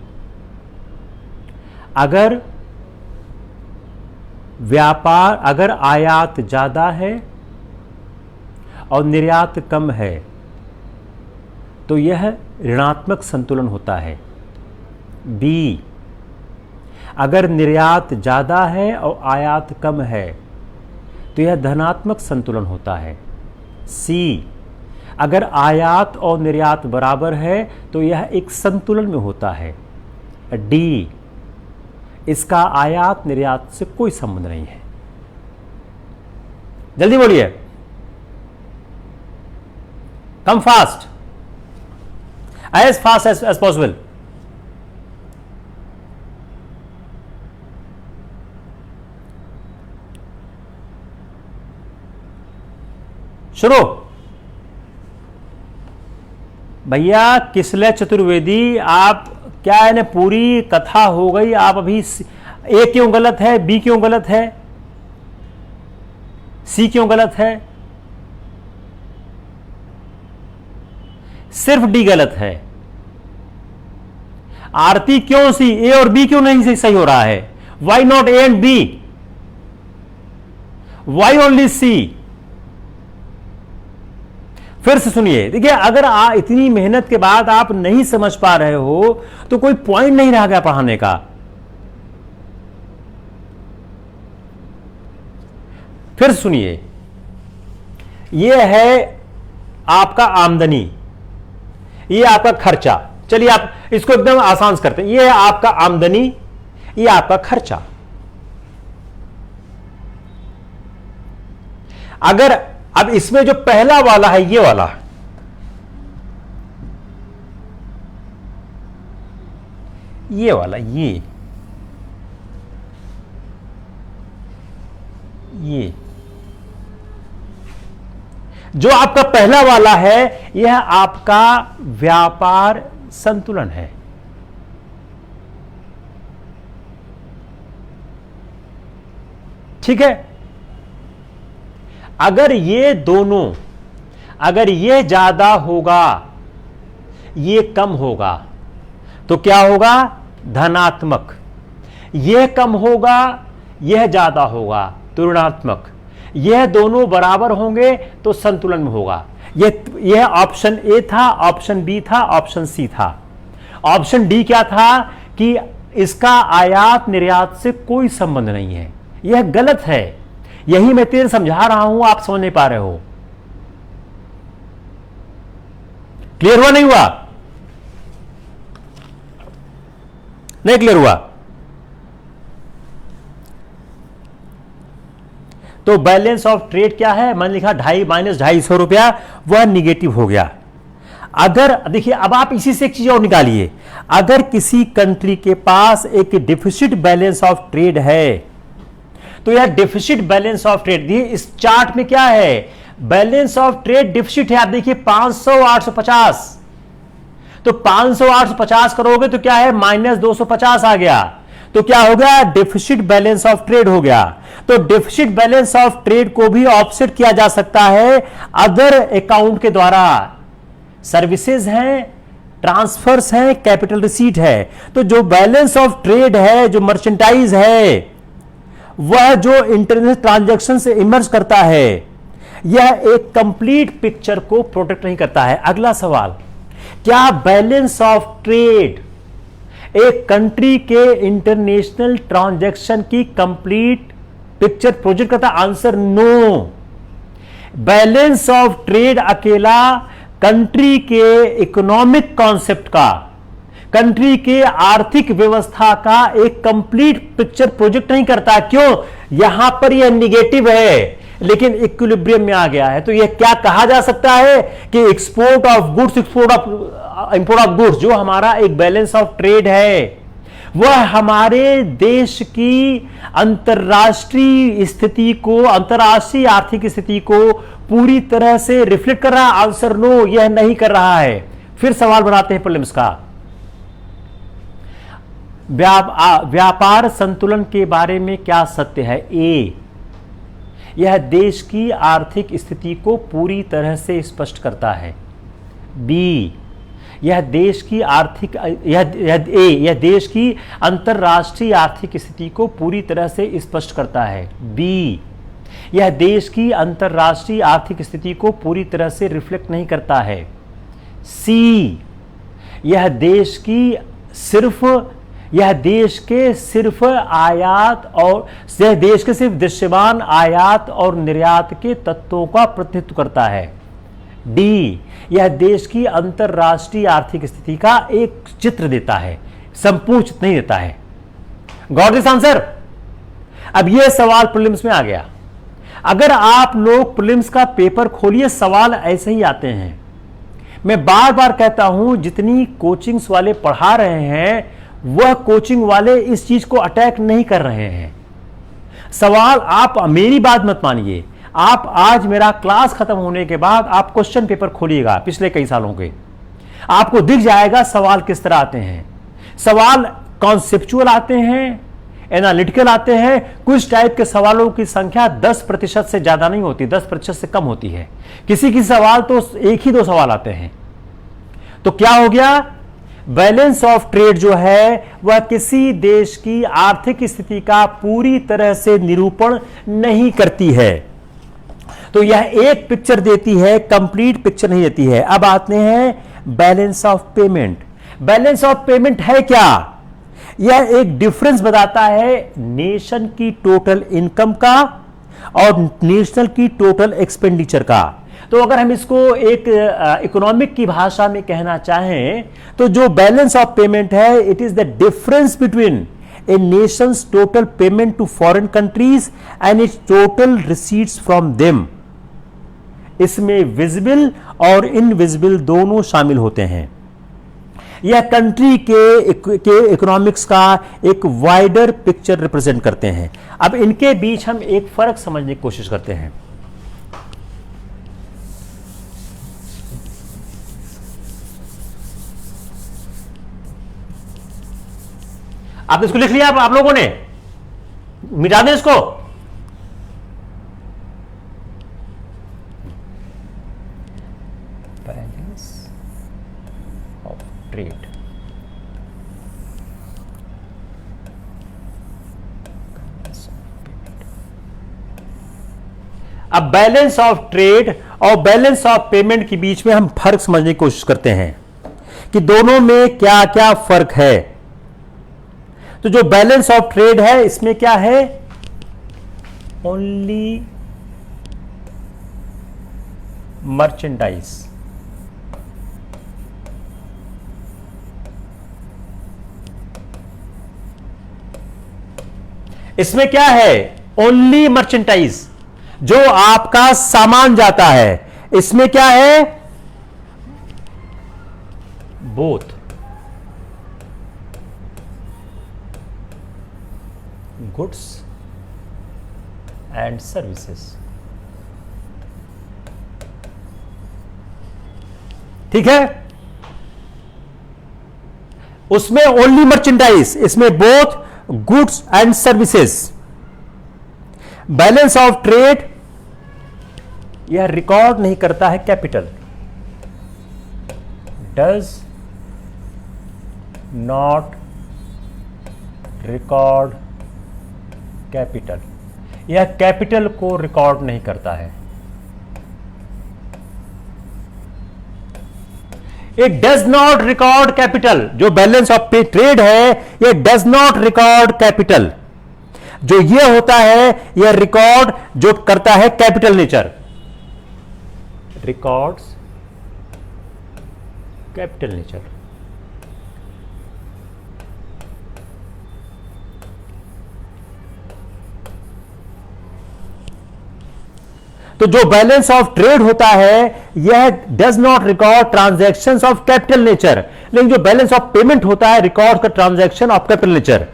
अगर अगर आयात ज्यादा है और निर्यात कम है तो यह ऋणात्मक संतुलन होता है। बी, अगर निर्यात ज्यादा है और आयात कम है तो यह धनात्मक संतुलन होता है। सी, अगर आयात और निर्यात बराबर है तो यह एक संतुलन में होता है। डी, इसका आयात निर्यात से कोई संबंध नहीं है। जल्दी बोलिए, come fast, as fast as possible. शुरू। भैया किसले चतुर्वेदी, आप क्या है ना, पूरी कथा हो गई, आप अभी ए क्यों गलत है, बी क्यों गलत है, सी क्यों गलत है, सिर्फ डी गलत है। आरती क्यों सी, ए और बी क्यों नहीं सही हो रहा है? Why not A and B, why only C? फिर से सुनिए, देखिए अगर इतनी मेहनत के बाद आप नहीं समझ पा रहे हो तो कोई पॉइंट नहीं रह गया पढ़ाने का। फिर सुनिए, यह है आपका आमदनी, यह आपका खर्चा। चलिए आप इसको एकदम आसान करते हैं। यह है आपका आमदनी, यह आपका खर्चा। अगर अब इसमें जो पहला वाला है, ये वाला, ये जो आपका पहला वाला है यह आपका व्यापार संतुलन है। ठीक है। अगर ये दोनों, अगर ये ज्यादा होगा ये कम होगा तो क्या होगा? धनात्मक। यह कम होगा यह ज्यादा होगा तो ऋणात्मक। यह दोनों बराबर होंगे तो संतुलन में होगा। यह ऑप्शन ए था, ऑप्शन बी था, ऑप्शन सी था। ऑप्शन डी क्या था कि इसका आयात निर्यात से कोई संबंध नहीं है। यह गलत है। यही मैं तेरे समझा रहा हूं, आप समझ नहीं पा रहे हो। क्लियर हुआ नहीं हुआ? नहीं क्लियर हुआ? तो बैलेंस ऑफ ट्रेड क्या है? मैंने लिखा 2.5 - 250 वह निगेटिव हो गया। अगर देखिए, अब आप इसी से एक चीज और निकालिए, अगर किसी कंट्री के पास एक डिफिसिट बैलेंस ऑफ ट्रेड है, तो यह डिफिसिट बैलेंस ऑफ ट्रेड, इस चार्ट में क्या है? बैलेंस ऑफ ट्रेड डिफिसिट है। आप देखिए 500 850, तो 500 850 करोगे तो क्या है? -250 आ गया, तो क्या हो गया? डेफिसिट बैलेंस ऑफ ट्रेड हो गया। तो डेफिसिट बैलेंस ऑफ ट्रेड को भी ऑफसेट किया जा सकता है अदर अकाउंट के द्वारा। सर्विसेज हैं, ट्रांसफर्स हैं, कैपिटल रिसीट है। तो जो बैलेंस ऑफ ट्रेड है, जो मर्चेंटाइज है, वह जो इंटरनेशनल ट्रांजैक्शन से इमर्ज करता है, यह एक कंप्लीट पिक्चर को प्रोटेक्ट नहीं करता है। अगला सवाल, क्या बैलेंस ऑफ ट्रेड एक कंट्री के इंटरनेशनल ट्रांजैक्शन की कंप्लीट पिक्चर प्रोजेक्ट करता? Answer no. Balance of trade अकेला कंट्री के इकोनॉमिक कॉन्सेप्ट का, कंट्री के आर्थिक व्यवस्था का एक कंप्लीट पिक्चर प्रोजेक्ट नहीं करता। क्यों? यहां पर यह निगेटिव है लेकिन इक्विलिब्रियम में आ गया है। तो यह क्या कहा जा सकता है कि export of goods, import of goods, जो हमारा एक बैलेंस ऑफ ट्रेड है, वह हमारे देश की अंतरराष्ट्रीय स्थिति को, अंतरराष्ट्रीय आर्थिक स्थिति को पूरी तरह से रिफ्लेक्ट कर रहा है। आंसर नो, यह नहीं कर रहा है। फिर सवाल बनाते हैं प्रीलिम्स का। व्यापार संतुलन के बारे में क्या सत्य है? ए, यह देश की आर्थिक स्थिति को पूरी तरह से स्पष्ट करता है। बी, यह देश की आर्थिक यह देश की अंतरराष्ट्रीय आर्थिक स्थिति को पूरी तरह से स्पष्ट करता है। बी, यह देश की अंतरराष्ट्रीय आर्थिक स्थिति को पूरी तरह से रिफ्लेक्ट नहीं करता है। सी, यह देश के सिर्फ आयात और यह देश के सिर्फ दृश्यमान आयात और निर्यात के तत्वों का प्रतिनिधित्व करता है। डी, यह देश की अंतरराष्ट्रीय आर्थिक स्थिति का एक चित्र देता है, संपूर्ण चित्र नहीं देता है। Got this answer? अब यह सवाल प्रीलिम्स में आ गया। अगर आप लोग प्रीलिम्स का पेपर खोलिए, सवाल ऐसे ही आते हैं। मैं बार बार कहता हूं, जितनी कोचिंग्स वाले पढ़ा रहे हैं वह कोचिंग वाले इस चीज को अटैक नहीं कर रहे हैं। सवाल, आप मेरी बात मत मानिए, आप आज मेरा क्लास खत्म होने के बाद आप क्वेश्चन पेपर खोलिएगा पिछले कई सालों के, आपको दिख जाएगा सवाल किस तरह आते हैं। सवाल कॉन्सेप्चुअल आते हैं, एनालिटिकल आते हैं। कुछ टाइप के सवालों की संख्या 10% से ज्यादा नहीं होती, 10% से कम होती है। किसी सवाल तो 1 ही 2 सवाल आते हैं। तो क्या हो गया? बैलेंस ऑफ ट्रेड जो है वह किसी देश की आर्थिक स्थिति का पूरी तरह से निरूपण नहीं करती है। तो यह एक पिक्चर देती है, कंप्लीट पिक्चर नहीं देती है। अब आते हैं balance of payment. Balance of payment है क्या? यह एक डिफरेंस बताता है नेशन की टोटल इनकम का और नेशनल की टोटल एक्सपेंडिचर का। तो अगर हम इसको एक इकोनॉमिक की भाषा में कहना चाहें तो जो बैलेंस ऑफ पेमेंट है, it is the difference between a nation's total payment to foreign countries and its total receipts from them. इसमें विजिबल और इनविजिबल दोनों शामिल होते हैं। यह कंट्री के इकोनॉमिक्स का एक वाइडर पिक्चर रिप्रेजेंट करते हैं। अब इनके बीच हम एक फर्क समझने की कोशिश करते हैं। आपने इसको लिख लिया? आप लोगों ने मिटा दें इसको। बैलेंस ऑफ ट्रेड, अब बैलेंस ऑफ ट्रेड और बैलेंस ऑफ पेमेंट के बीच में हम फर्क समझने की कोशिश करते हैं कि दोनों में क्या क्या फर्क है। तो जो बैलेंस ऑफ ट्रेड है, इसमें क्या है? ओनली मर्चेंडाइज, इसमें क्या है? ओनली मर्चेंटाइज, जो आपका सामान जाता है। इसमें क्या है? Both goods and services. ठीक है, उसमें ओनली मर्चेंडाइज, इसमें both goods and services. Balance of trade यह रिकॉर्ड नहीं करता है capital, does not record capital, यह कैपिटल को रिकॉर्ड नहीं करता है। It does not record capital, जो बैलेंस ऑफ ट्रेड है यह डज नॉट रिकॉर्ड कैपिटल। जो ये होता है यह रिकॉर्ड जो करता है capital nature, records capital nature. तो जो बैलेंस ऑफ ट्रेड होता है यह does not record transactions of capital nature, लेकिन जो बैलेंस ऑफ पेमेंट होता है रिकॉर्ड का ट्रांजैक्शन ऑफ कैपिटल नेचर।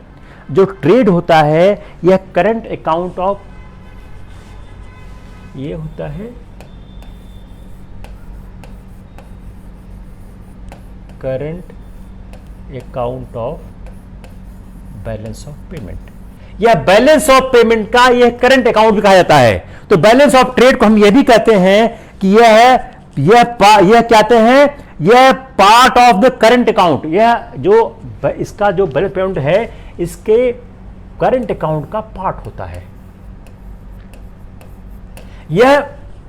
जो ट्रेड होता है यह करंट अकाउंट ऑफ, ये होता है current account of balance of payment. यह बैलेंस ऑफ पेमेंट का यह करंट अकाउंट भी कहा जाता है। तो बैलेंस ऑफ ट्रेड को हम यह भी कहते हैं कि यह कहते हैं यह part of the current account. यह जो इसका जो बैलेंस पेमेंट है इसके करंट अकाउंट का पार्ट होता है। यह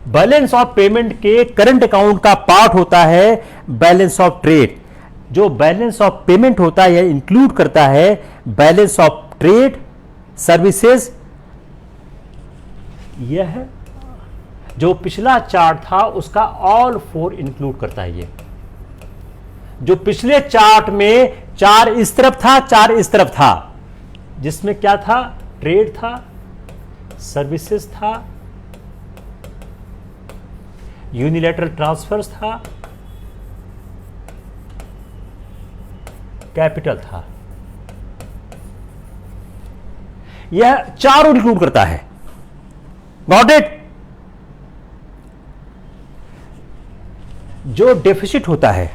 बैलेंस ऑफ पेमेंट के करंट अकाउंट का पार्ट होता है बैलेंस ऑफ ट्रेड। जो बैलेंस ऑफ पेमेंट होता है यह इंक्लूड करता है बैलेंस ऑफ ट्रेड, सर्विसेज। यह जो पिछला चार्ट था उसका ऑल फोर इंक्लूड करता है। ये जो पिछले चार्ट में 4 इस तरफ था, 4 इस तरफ था, जिसमें क्या था? ट्रेड था, सर्विसेज था, यूनिलैटरल ट्रांसफर्स था, कैपिटल था। यह चारों इंक्लूड करता है। Got it? जो डेफिसिट होता है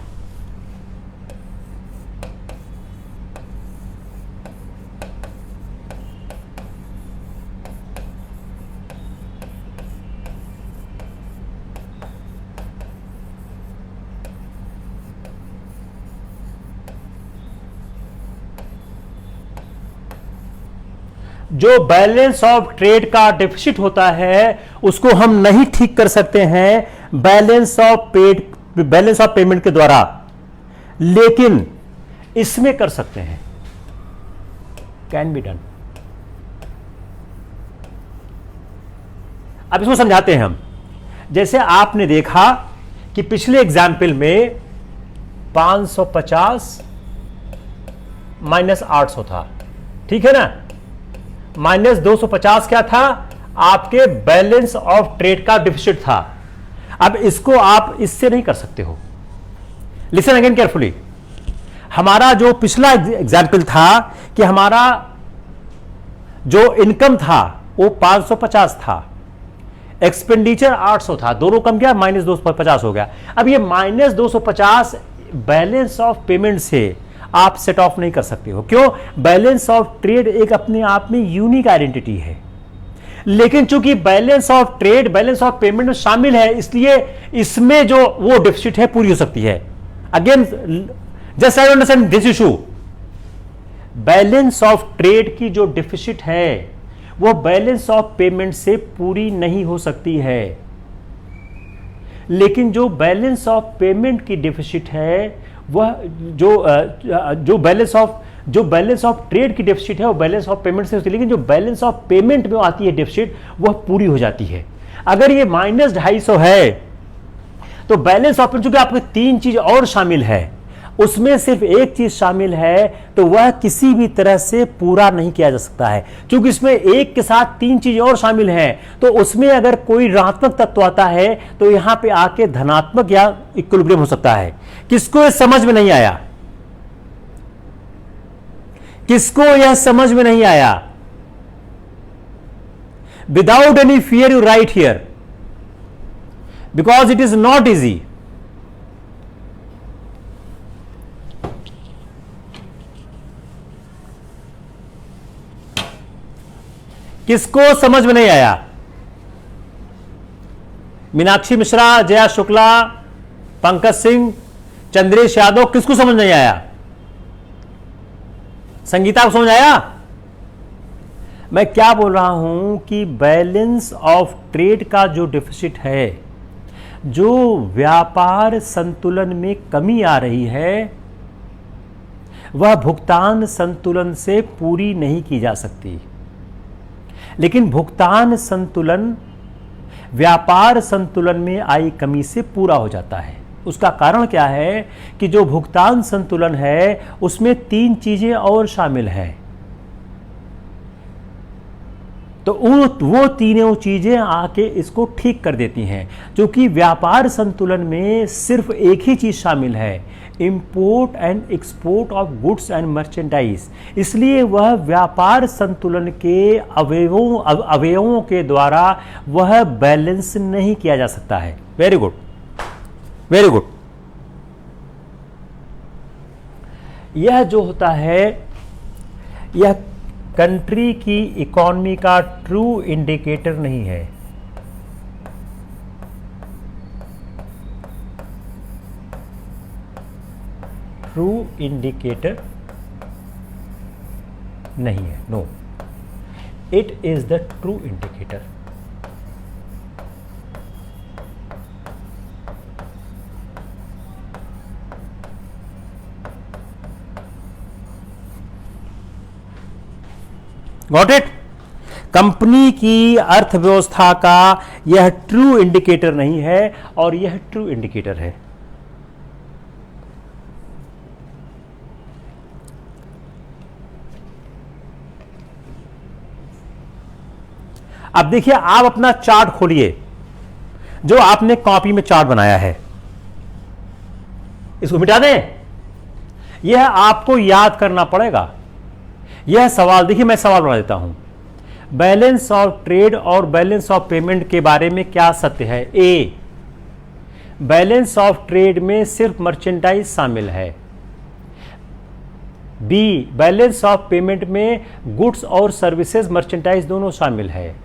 जो बैलेंस ऑफ ट्रेड का डेफिसिट होता है उसको हम नहीं ठीक कर सकते हैं बैलेंस ऑफ पेमेंट के द्वारा, लेकिन इसमें कर सकते हैं। Can be done. अब इसको समझाते हैं हम। जैसे आपने देखा कि पिछले एग्जाम्पल में 550 माइनस 800 था, ठीक है ना? माइनस 250 क्या था? आपके बैलेंस ऑफ ट्रेड का डिफिसिट था। अब इसको आप इससे नहीं कर सकते हो। Listen again carefully. हमारा जो पिछला एग्जाम्पल था कि हमारा जो इनकम था वो 550 था, एक्सपेंडिचर 800 था, दोनों कम गया, माइनस 250 हो गया। अब ये माइनस 250 बैलेंस ऑफ पेमेंट से आप सेट ऑफ नहीं कर सकते हो। क्यों? बैलेंस ऑफ ट्रेड एक अपने आप में यूनिक आइडेंटिटी है, लेकिन चूंकि balance of trade balance of payment में शामिल है, इसलिए इसमें जो वो डेफिसिट है पूरी हो सकती है। Again just I understand this issue. Balance of trade की जो डेफिसिट है वो बैलेंस ऑफ पेमेंट से पूरी नहीं हो सकती है, लेकिन जो बैलेंस ऑफ पेमेंट की डेफिसिट है वह जो बैलेंस ऑफ जो बैलेंस ऑफ ट्रेड की डेफिसिट है वो बैलेंस ऑफ पेमेंट से होती है, लेकिन जो बैलेंस ऑफ पेमेंट में आती है डेफिसिट वह पूरी हो जाती है। अगर ये -250 है तो बैलेंस ऑफ पेमेंट, चूंकि आपके 3 चीज और शामिल है, उसमें सिर्फ एक चीज शामिल है, तो वह किसी भी तरह से पूरा नहीं किया जा सकता है। क्योंकि इसमें एक के साथ 3 चीज और शामिल हैं, तो उसमें अगर कोई ऋणात्मक तत्व आता है तो यहां पे आके धनात्मक या इक्विलिब्रियम हो सकता है। किसको यह समझ में नहीं आया? किसको यह समझ में नहीं आया? Without any fear you right here, because it is not easy. किसको समझ में नहीं आया? मीनाक्षी मिश्रा, जया शुक्ला, पंकज सिंह, चंद्रेश यादव, किसको समझ नहीं आया? संगीता को समझ आया? मैं क्या बोल रहा हूं कि बैलेंस ऑफ ट्रेड का जो डेफिसिट है, जो व्यापार संतुलन में कमी आ रही है, वह भुगतान संतुलन से पूरी नहीं की जा सकती। लेकिन भुगतान संतुलन व्यापार संतुलन में आई कमी से पूरा हो जाता है। उसका कारण क्या है कि जो भुगतान संतुलन है उसमें 3 चीजें और शामिल हैं। तो वो तीनों चीजें आके इसको ठीक कर देती हैं। क्योंकि व्यापार संतुलन में सिर्फ एक ही चीज शामिल है, import and export of goods and merchandise, इसलिए वह व्यापार संतुलन के अवयवों के द्वारा वह बैलेंस नहीं किया जा सकता है। Very good, very good. यह जो होता है, यह कंट्री की इकॉनमी का ट्रू इंडिकेटर नहीं है। ट्रू इंडिकेटर नहीं है, no, it is the true indicator. Got it? Company की अर्थव्यवस्था का यह ट्रू इंडिकेटर नहीं है और यह ट्रू इंडिकेटर है। अब देखिए, आप अपना चार्ट खोलिए, जो आपने कॉपी में चार्ट बनाया है, इसको मिटा दें। यह आपको याद करना पड़ेगा। यह सवाल देखिए, मैं सवाल बना देता हूं। बैलेंस ऑफ ट्रेड और बैलेंस ऑफ पेमेंट के बारे में क्या सत्य है? ए, बैलेंस ऑफ ट्रेड में सिर्फ मर्चेंडाइज शामिल है। बी, बैलेंस ऑफ पेमेंट में गुड्स और सर्विसेज मर्चेंडाइज दोनों शामिल है।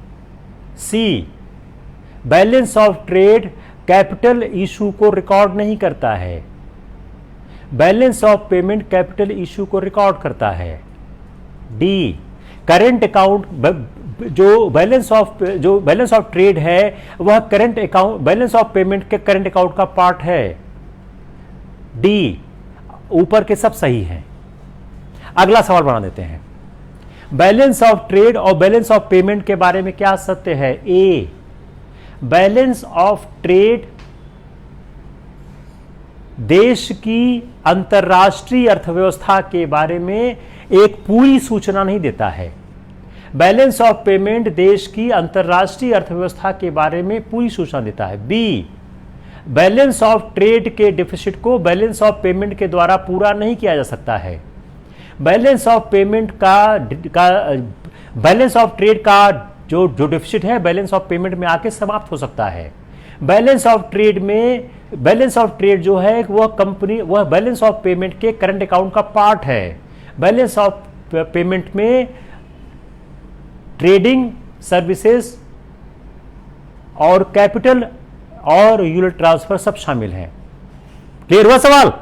C, balance of trade capital issue को रिकॉर्ड नहीं करता है, balance of payment capital issue को रिकॉर्ड करता है। डी, करंट अकाउंट, जो बैलेंस ऑफ ट्रेड है वह current account, balance of payment के करंट अकाउंट का पार्ट है। डी, ऊपर के सब सही हैं। अगला सवाल बना देते हैं। बैलेंस ऑफ ट्रेड और बैलेंस ऑफ पेमेंट के बारे में क्या सत्य है? ए, बैलेंस ऑफ ट्रेड देश की अंतर्राष्ट्रीय अर्थव्यवस्था के बारे में एक पूरी सूचना नहीं देता है। बैलेंस ऑफ पेमेंट देश की अंतर्राष्ट्रीय अर्थव्यवस्था के बारे में पूरी सूचना देता है। बी, बैलेंस ऑफ ट्रेड के डिफिसिट को बैलेंस ऑफ पेमेंट के द्वारा पूरा नहीं किया जा सकता है। Balance of payment balance of trade का जो डिफिसिट है बैलेंस ऑफ पेमेंट में आके समाप्त हो सकता है। बैलेंस ऑफ ट्रेड जो है वह बैलेंस ऑफ पेमेंट के करंट अकाउंट का पार्ट है। बैलेंस ऑफ पेमेंट में ट्रेडिंग, सर्विसेज और कैपिटल और यूनिट ट्रांसफर सब शामिल हैं। क्लियर हुआ सवाल?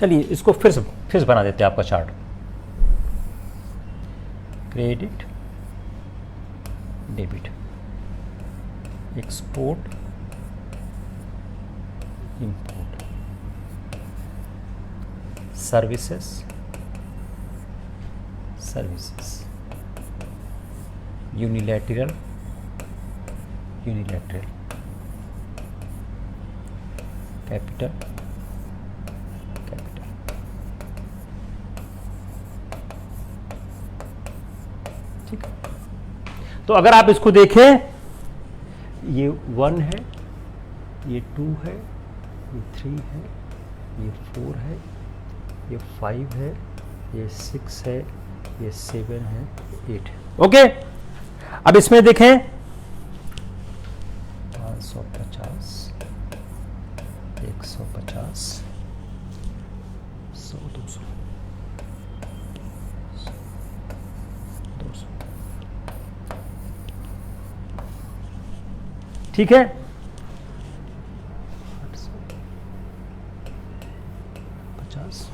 चलिए इसको फिर से बना देते हैं आपका chart. Credit, debit, export import, services, unilateral, capital, ठीक है। तो अगर आप इसको देखें, ये 1 है, ये 2 है, ये 3 है, ये 4 है, ये 5 है, ये 6 है, ये 7 है, ये 8 है। ओके, अब इसमें देखें 550, 150, 100, 200, 200, ठीक है। 50,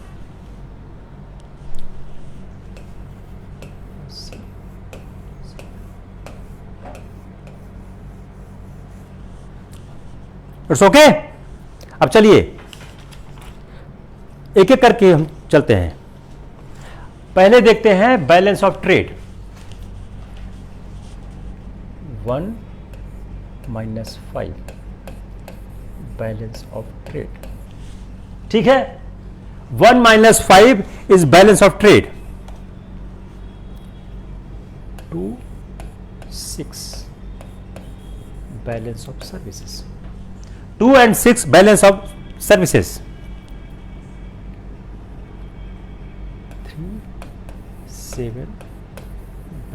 इट्स ओके। अब चलिए एक एक करके हम चलते हैं। पहले देखते हैं balance of trade. 1 - 5 balance of trade, ठीक है। 1 - 5 is balance of trade. 2 6 balance of services. 2 and 6 balance of services. 3 7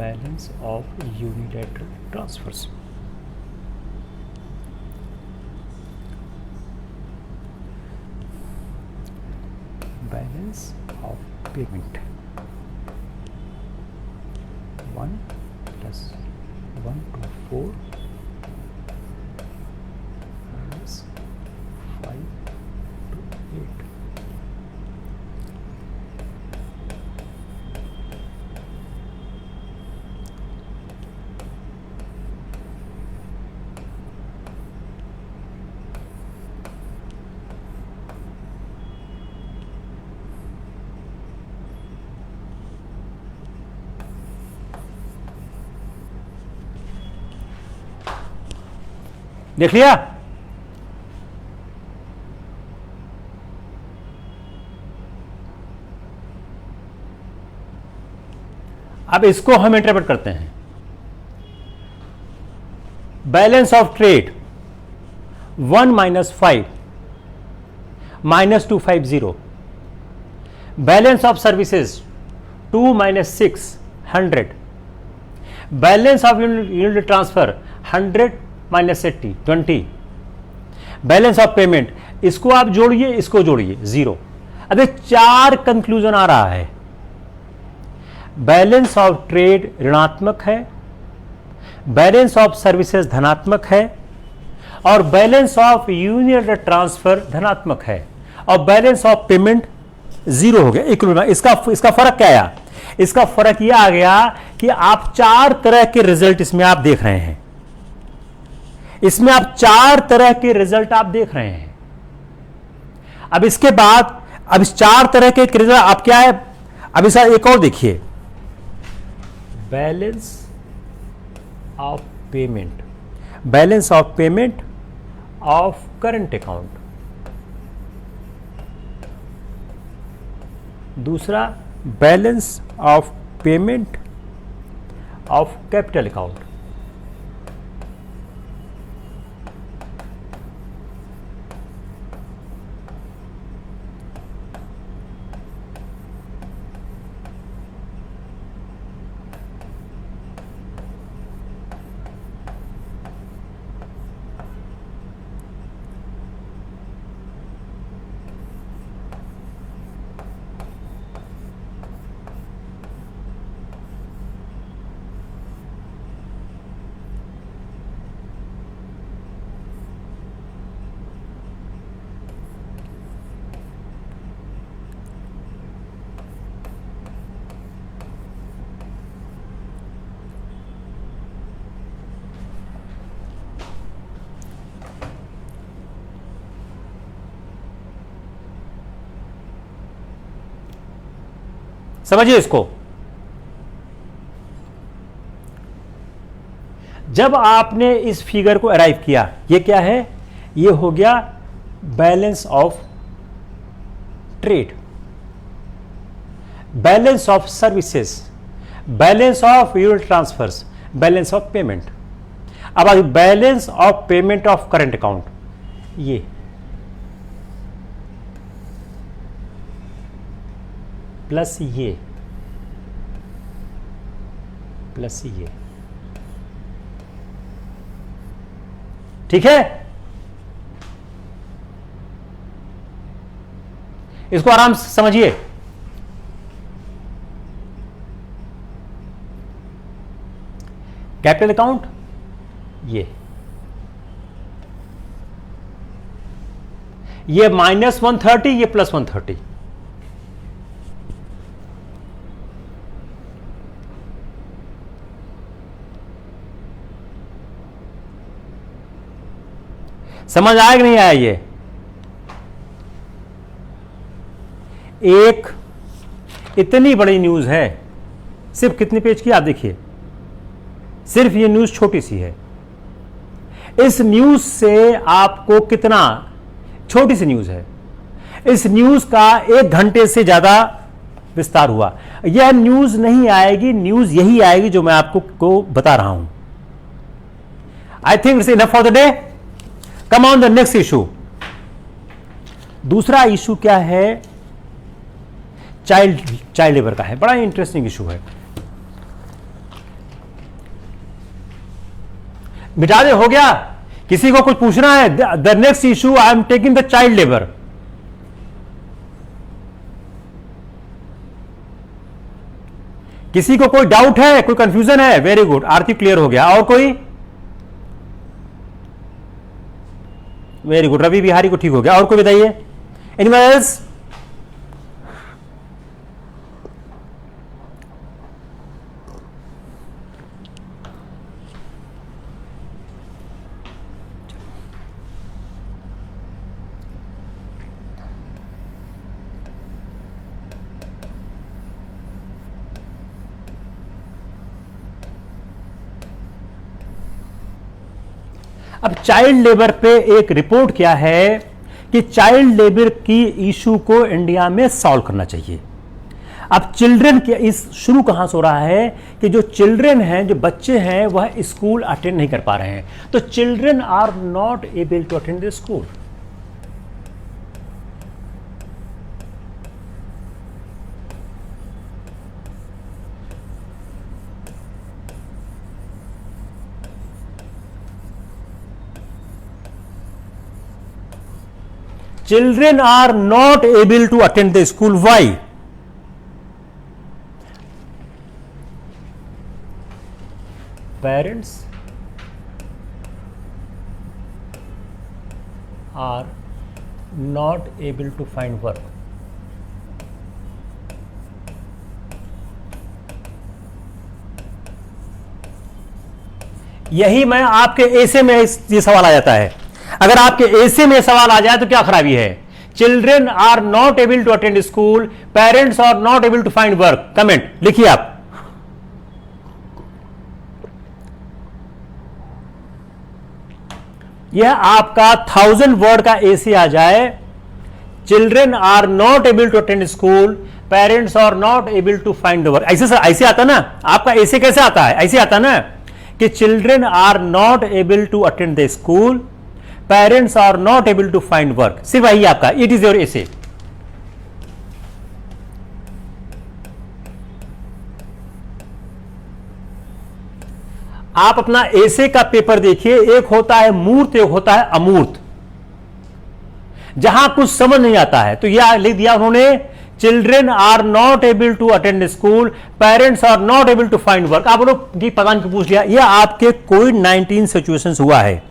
balance of unilateral transfers. Balance of payment. 1 plus 1 to 4 minus 5 to 8. देख लिया? अब इसको हम इंटरप्रेट करते हैं। Balance of trade 1 - 5 -250। Balance of services 2 - 6 100। Balance of unit transfer 100 - 80 20। Balance of payment, इसको आप जोड़िए, इसको जोड़िए 0। अब 4 कंक्लूजन आ रहा है। बैलेंस ऑफ ट्रेड ऋणात्मक है, बैलेंस ऑफ सर्विसेज धनात्मक है, और बैलेंस ऑफ यूनिट ट्रांसफर धनात्मक है, और बैलेंस ऑफ पेमेंट 0 हो गया, इक्विलिब्रियम। इसका फर्क क्या आया? इसका फर्क यह आ गया कि आप 4 तरह के रिजल्ट इसमें आप देख रहे हैं। इसमें आप 4 तरह के रिजल्ट आप देख रहे हैं। अब इसके बाद, अब इस 4 तरह के रिजल्ट आप क्या है, अब इस एक और देखिए, balance of payment, balance of payment of current account. दूसरा, balance of payment of capital account. समझिए इसको। जब आपने इस फिगर को अराइव किया, ये क्या है, ये हो गया balance of trade, balance of services, balance of unit transfers, balance of payment. अब आगे balance of payment of current account, ये प्लस ये प्लस ये, ठीक है। इसको आराम से समझिए। कैपिटल अकाउंट ये -130, ये +130। समझ आया कि नहीं आया? ये एक इतनी बड़ी न्यूज है, सिर्फ कितने पेज की आप देखिए, सिर्फ ये न्यूज छोटी सी है। इस न्यूज से आपको कितना, छोटी सी न्यूज है, इस न्यूज का 1 घंटे से ज्यादा विस्तार हुआ। यह न्यूज नहीं आएगी, न्यूज यही आएगी जो मैं आपको बता रहा हूं। I think it's enough for the day. Come on the next issue. दूसरा इशू क्या है, चाइल्ड लेबर का है। बड़ा इंटरेस्टिंग इशू है। मिटा दे, हो गया। किसी को कुछ पूछना है? The next issue I am taking the child labour. किसी को कोई डाउट है, कोई कंफ्यूजन है? वेरी गुड, आरती क्लियर हो गया। और कोई? वेरी गुड, रवि बिहारी को ठीक हो गया। और कोई बताइए? Anyone else? अब चाइल्ड लेबर पे एक रिपोर्ट क्या है कि चाइल्ड लेबर की इशू को इंडिया में सॉल्व करना चाहिए। अब चिल्ड्रन के इस शुरू कहां से हो रहा है कि जो चिल्ड्रन हैं, जो बच्चे हैं, वह स्कूल अटेंड नहीं कर पा रहे हैं। तो children are not able to attend the school. Children are not able to attend the school. Why? Parents are not able to find work. यही मैं आपके ऐसे में ये सवाल आ जाता है। अगर आपके ऐसे में सवाल आ जाए तो क्या खराबी है? Children are not able to attend school, parents are not able to find work. Comment लिखिए आप। यह आपका 1000 वर्ड का ऐसे आ जाए। Children are not able to attend school, parents are not able to find the work. ऐसे आता ना आपका, ऐसे कैसे आता है? ऐसे आता ना कि children are not able to attend the school, parents are not able to find work. सिर्फ वही आपका, इट इज योर एसे। आप अपना एसे का पेपर देखिए, एक होता है मूर्त, एक होता है अमूर्त। जहां कुछ समझ नहीं आता है तो यह लिख दिया उन्होंने, children are not able to attend school, parents are not able to find work. आप लोग की पता नहीं पूछ लिया। यह आपके कोविड-19 सिचुएशन हुआ है।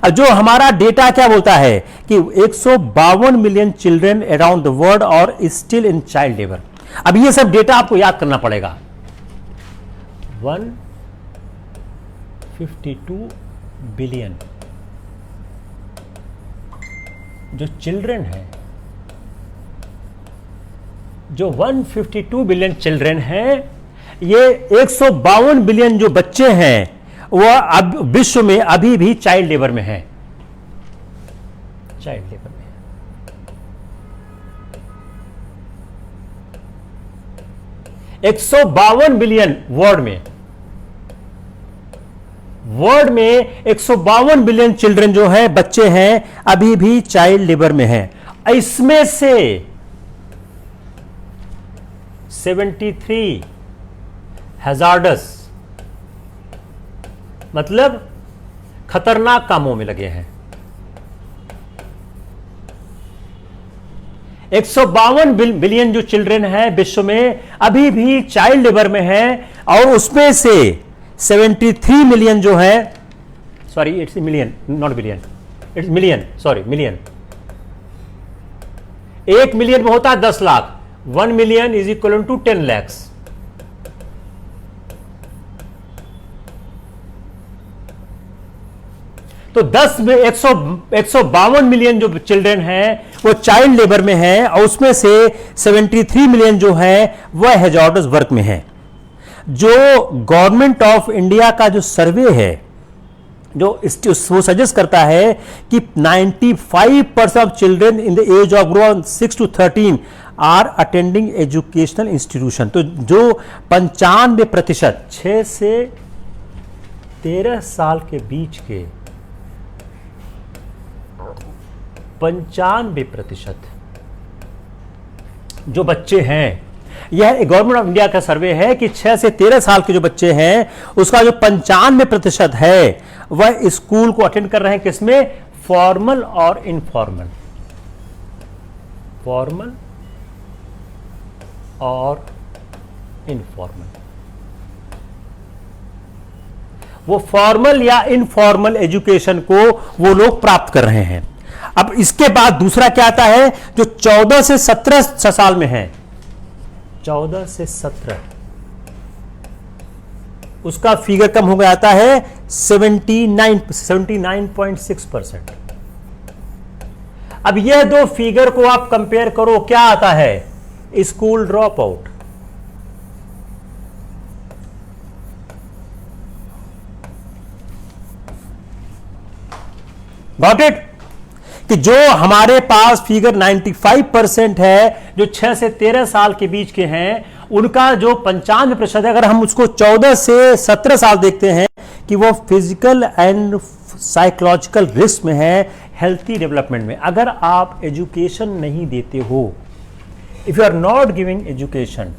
जो हमारा डेटा क्या बोलता है कि 152 million children around the world और स्टिल इन चाइल्ड लेबर। अब ये सब डेटा आपको याद करना पड़ेगा। 152 बिलियन जो चिल्ड्रन है जो 152 बिलियन चिल्ड्रन हैं, ये 152 बिलियन जो बच्चे हैं वह अब विश्व में अभी भी चाइल्ड लेबर में हैं, चाइल्ड लेबर में। 152 बिलियन वर्ल्ड में 152 बिलियन चिल्ड्रन जो है, बच्चे हैं, अभी भी चाइल्ड लेबर में हैं। इसमें से 73 हैजार्डस मतलब खतरनाक कामों में लगे हैं। 152 बिलियन जो चिल्ड्रन है विश्व में अभी भी चाइल्ड लेबर में हैं, और उसमें से 73 मिलियन जो है, sorry it's million not billion, it's million, sorry million. 1 million में होता है 10 lakh, 1 million is equal to 10 lakhs. तो 152 मिलियन जो चिल्ड्रन हैं वो चाइल्ड लेबर में हैं, और उसमें से 73 मिलियन जो है वह हैजार्डस वर्क में है। जो गवर्नमेंट ऑफ इंडिया का जो सर्वे है, जो वो सजेस्ट करता है कि 95% of children in the age of group 6 to 13 are attending educational institution. तो जो 95% 6 से 13 साल के बीच के 95% जो बच्चे हैं, यह गवर्नमेंट ऑफ इंडिया का सर्वे है कि 6 से 13 साल के जो बच्चे हैं उसका जो 95% है वह स्कूल को अटेंड कर रहे हैं। किसमें? फॉर्मल और इनफॉर्मल, फॉर्मल और इनफॉर्मल। वो फॉर्मल या इनफॉर्मल एजुकेशन को वो लोग प्राप्त कर रहे हैं। अब इसके बाद दूसरा क्या आता है, जो 14 से 17 साल में है, 14 से 17, उसका फिगर कम हो गया, आता है 79.6%। अब यह दो फिगर को आप कंपेयर करो, क्या आता है? School drop out. Got it? कि जो हमारे पास फिगर 95% है, जो 6 से 13 साल के बीच के हैं, उनका जो 95% है, अगर हम उसको 14 से 17 साल देखते हैं कि वो फिजिकल एंड साइकोलॉजिकल रिस्क में है, हेल्थी डेवलपमेंट में। अगर आप एजुकेशन नहीं देते हो, if you are not giving education,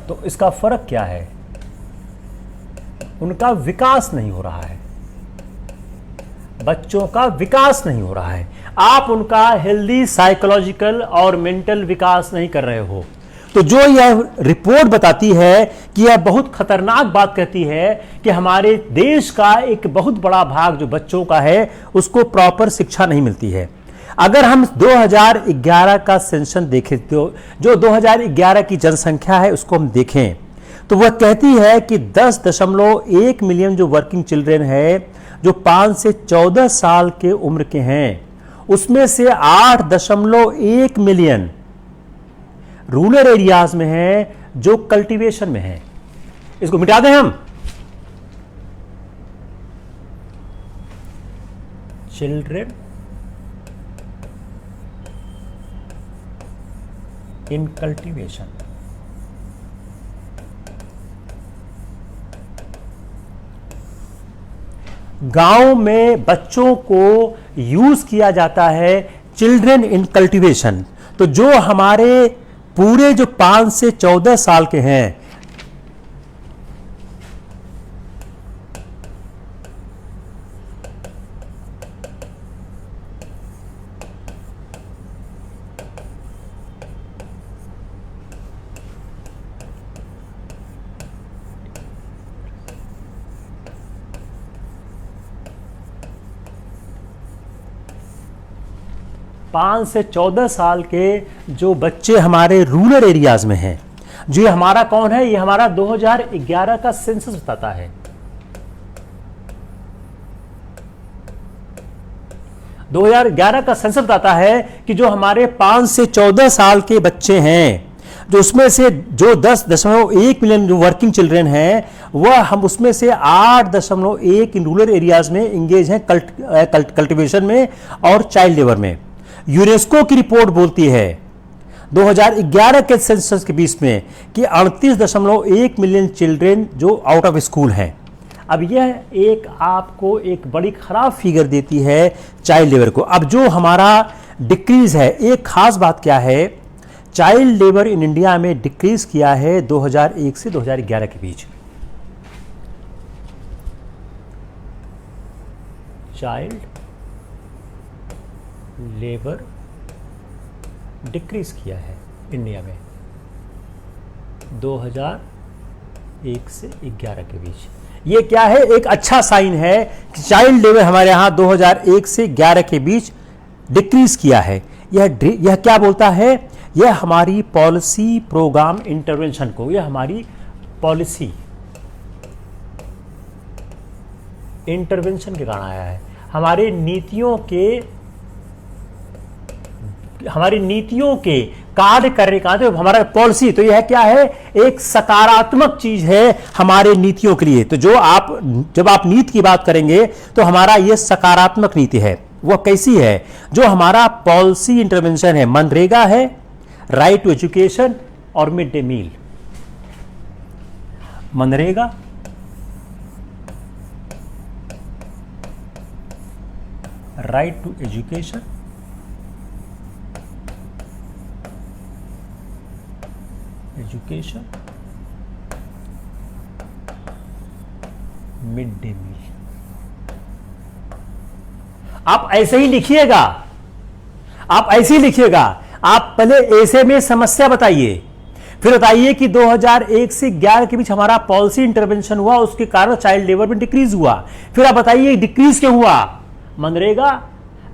तो इसका फर्क क्या है? उनका विकास नहीं हो रहा है, बच्चों का विकास नहीं हो रहा है। आप उनका हेल्दी साइकोलॉजिकल और मेंटल विकास नहीं कर रहे हो। तो जो यह रिपोर्ट बताती है कि यह बहुत खतरनाक बात कहती है कि हमारे देश का एक बहुत बड़ा भाग जो बच्चों का है, उसको प्रॉपर शिक्षा नहीं मिलती है। अगर हम 2011 का सेंसन देखें, तो जो 2011 की जनसंख्या है उसको हम देखें, तो वह कहती है कि 10.1 मिलियन जो वर्किंग चिल्ड्रन है, जो 5 से 14 साल के उम्र के हैं, उसमें से 8.1 मिलियन रूरल एरियाज में है, जो कल्टीवेशन में है। इसको मिटा दें हम, चिल्ड्रन इन कल्टीवेशन। गांव में बच्चों को यूज किया जाता है चिल्ड्रन इन कल्टीवेशन। तो जो हमारे पूरे जो 5 से 14 साल के हैं, पाँच से 14 साल के जो बच्चे हमारे रूरल एरियाज में हैं, जो ये हमारा कौन है, ये हमारा 2011 का सेंसस बताता है। 2011 का सेंसस बताता है कि जो हमारे 5 से 14 साल के बच्चे हैं, जो उसमें से जो 10.1 मिलियन जो वर्किंग चिल्ड्रन हैं, वह हम उसमें से 8.1 इन रूरल एरियाज में इंगेज हैं कल्टीवेशन में और चाइल्ड लेबर में। यूनेस्को की रिपोर्ट बोलती है 2011 के सेंसस के बीच में कि 38.1 मिलियन चिल्ड्रन जो आउट ऑफ स्कूल हैं। अब यह एक आपको एक बड़ी खराब फिगर देती है चाइल्ड लेबर को। अब जो हमारा डिक्रीज है, एक खास बात क्या है, चाइल्ड लेबर इन इंडिया में डिक्रीज किया है 2001 से 2011 के बीच। चाइल्ड लेबर डिक्रीज किया है इंडिया में 2001 से 11 के बीच। ये क्या है, एक अच्छा साइन है कि चाइल्ड लेबर हमारे यहां 2001 से 11 के बीच डिक्रीज किया है। यह क्या बोलता है, यह हमारी पॉलिसी प्रोग्राम इंटरवेंशन को, यह हमारी पॉलिसी इंटरवेंशन के कारण आया है। हमारी नीतियों के कार्य करने का तो हमारा पॉलिसी, तो यह क्या है, एक सकारात्मक चीज है हमारे नीतियों के लिए। तो जब आप नीति की बात करेंगे तो हमारा यह सकारात्मक नीति है। वह कैसी है, जो हमारा पॉलिसी इंटरवेंशन है, मनरेगा है, राइट टू एजुकेशन और mid day meal. MNREGA, right to education, mid day meal. आप ऐसे ही लिखिएगा, आप पहले ऐसे में समस्या बताइए, फिर बताइए कि 2001 से 11 के बीच हमारा पॉलिसी इंटरवेंशन हुआ, उसके कारण चाइल्ड लेबर में डिक्रीज हुआ। फिर आप बताइए डिक्रीज क्यों हुआ, मनरेगा,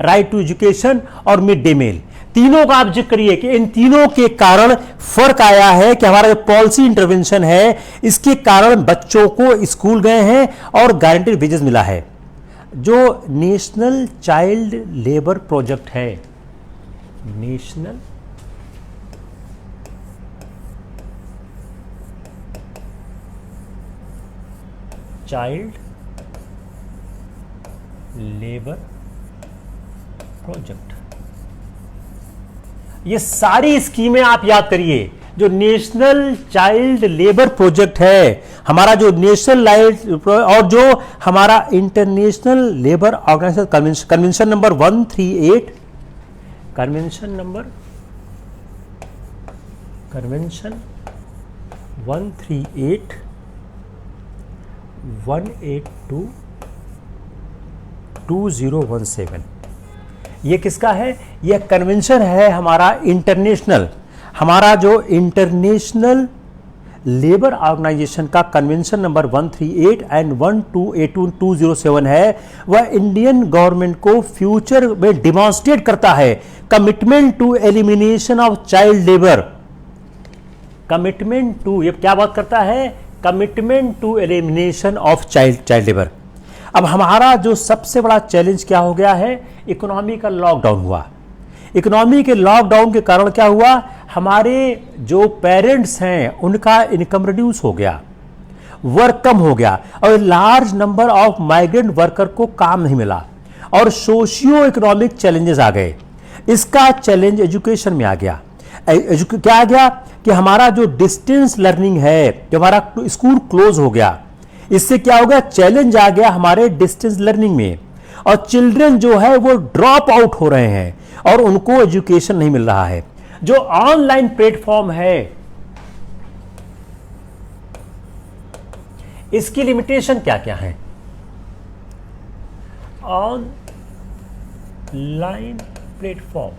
राइट टू एजुकेशन और मिड डे मील, तीनों का आप जिक्र करिए कि इन तीनों के कारण फर्क आया है कि हमारा जो पॉलिसी इंटरवेंशन है, इसके कारण बच्चों को स्कूल गए हैं और गारंटीड वेजेस मिला है। जो नेशनल चाइल्ड लेबर प्रोजेक्ट है, नेशनल चाइल्ड लेबर प्रोजेक्ट, ये सारी स्कीमें आप याद करिए। जो नेशनल चाइल्ड लेबर प्रोजेक्ट है हमारा, जो नेशनल और जो हमारा international labour organisation convention number 138, convention 138 182 2017, ये किसका है, यह कन्वेंशन है हमारा इंटरनेशनल, हमारा जो इंटरनेशनल लेबर ऑर्गेनाइजेशन का कन्वेंशन नंबर 138 एंड 1282007 है। वह इंडियन गवर्नमेंट को फ्यूचर में डिमॉन्स्ट्रेट करता है commitment to elimination of child labour. Commitment to, ये क्या बात करता है, commitment to elimination of child labour. अब हमारा जो सबसे बड़ा चैलेंज क्या हो गया है, इकोनॉमी का लॉकडाउन हुआ। इकोनॉमी के लॉकडाउन के कारण क्या हुआ, हमारे जो पेरेंट्स हैं उनका इनकम रिड्यूस हो गया, वर्क कम हो गया और large number of migrant worker को काम नहीं मिला और सोशियो इकोनॉमिक चैलेंजेस आ गए। इसका चैलेंज एजुकेशन में आ गया। क्या आ गया कि हमारा जो डिस्टेंस लर्निंग है, कि हमारा स्कूल क्लोज हो गया, इससे क्या हो गया, चैलेंज आ गया हमारे डिस्टेंस लर्निंग में और चिल्ड्रन जो है वो ड्रॉप आउट हो रहे हैं और उनको एजुकेशन नहीं मिल रहा है। जो ऑनलाइन प्लेटफॉर्म है, इसकी लिमिटेशन क्या क्या है, ऑनलाइन प्लेटफॉर्म।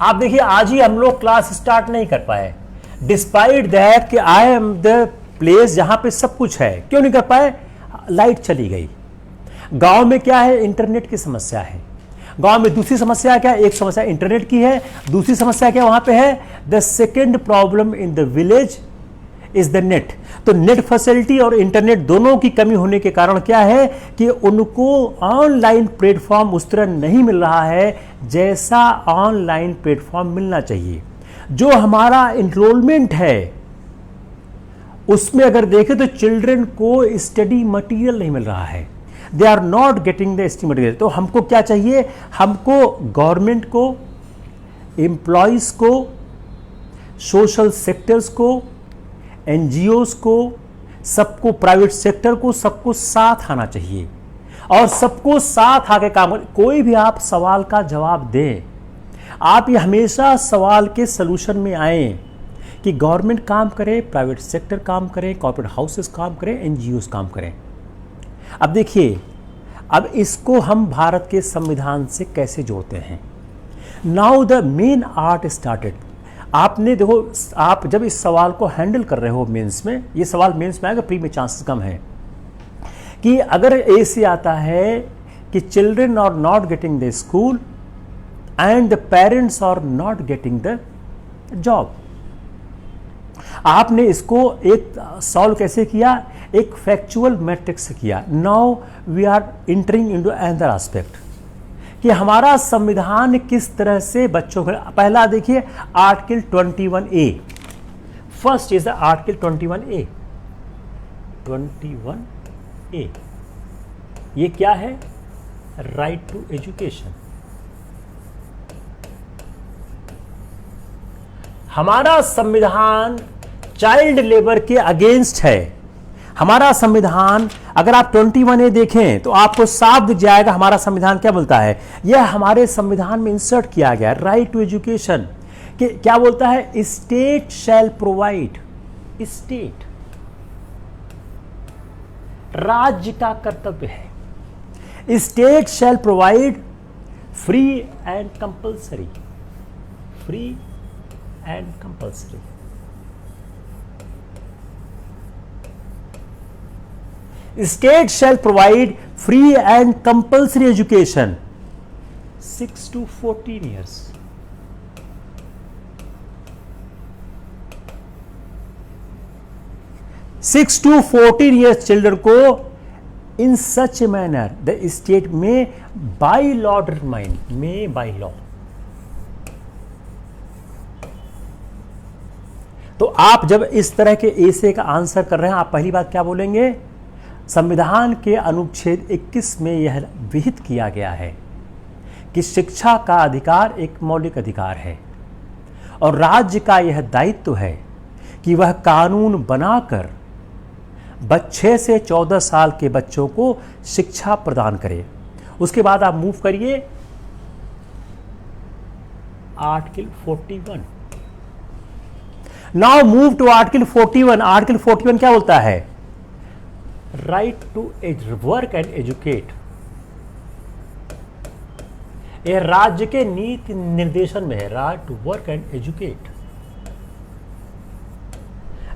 आप देखिए आज ही हम लोग क्लास स्टार्ट नहीं कर पाए, डिस्पाइट दैट कि आई एम द प्लेस जहां पे सब कुछ है। क्यों नहीं कर पाए, लाइट चली गई। गांव में क्या है, इंटरनेट की समस्या है। गांव में दूसरी समस्या क्या है, एक समस्या इंटरनेट की है, दूसरी समस्या क्या वहां पे है, the second problem in the village is the net. तो नेट फैसिलिटी और इंटरनेट दोनों की कमी होने के कारण क्या है कि उनको ऑनलाइन प्लेटफॉर्म उस तरह नहीं मिल रहा है जैसा ऑनलाइन प्लेटफॉर्म मिलना चाहिए। जो हमारा इनरोलमेंट है उसमें अगर देखें तो चिल्ड्रन को स्टडी मटेरियल नहीं मिल रहा है, they are not getting the study material. तो हमको क्या चाहिए, हमको गवर्नमेंट को, एम्प्लॉयज को, सोशल सेक्टर्स को, एनजीओज को, सबको, प्राइवेट सेक्टर को, सबको साथ आना चाहिए और सबको साथ आके काम कर। कोई भी आप सवाल का जवाब दें, आप ये हमेशा सवाल के सलूशन में आए कि गवर्नमेंट काम करे, प्राइवेट सेक्टर काम करे, कॉर्पोरेट हाउसेस काम करें, एनजीओज काम करें। अब देखिए, अब इसको हम भारत के संविधान से कैसे जोड़ते हैं। Now the main art started. आपने देखो, आप जब इस सवाल को हैंडल कर रहे हो मेंस में, ये सवाल मेंस में आएगा, प्री में चांसेस कम है कि अगर ए से आता है कि children are not getting the school and the parents are not getting the job. आपने इसको एक सॉल्व कैसे किया, एक फैक्चुअल मैट्रिक्स से किया। Now we are entering into another aspect कि हमारा संविधान किस तरह से बच्चों को, पहला देखिए article 21A, first is the article 21A। 21A ये क्या है, राइट टू एजुकेशन। हमारा संविधान चाइल्ड लेबर के अगेंस्ट है। हमारा संविधान, अगर आप 21A देखें तो आपको साफ दिख जाएगा हमारा संविधान क्या बोलता है। यह हमारे संविधान में इंसर्ट किया गया राइट टू एजुकेशन कि क्या बोलता है, स्टेट शैल प्रोवाइड, स्टेट राज्य का कर्तव्य है, state shall provide free and compulsory, free and compulsory. State shall provide free and compulsory education 6 to 14 years. Six to 14 years children को in such a manner the state may by law determine, may by law। तो आप जब इस तरह के ऐसे का answer कर रहे हैं, आप पहली बात क्या बोलेंगे, संविधान के अनुच्छेद 21 में यह विहित किया गया है कि शिक्षा का अधिकार एक मौलिक अधिकार है और राज्य का यह दायित्व है कि वह कानून बनाकर 6 से 14 साल के बच्चों को शिक्षा प्रदान करे। उसके बाद आप मूव करिए article 41। Now move to article 41। Article 41 क्या बोलता है, right to work and educate. ये राज्य के नीति निर्देशन में है, right to work and educate,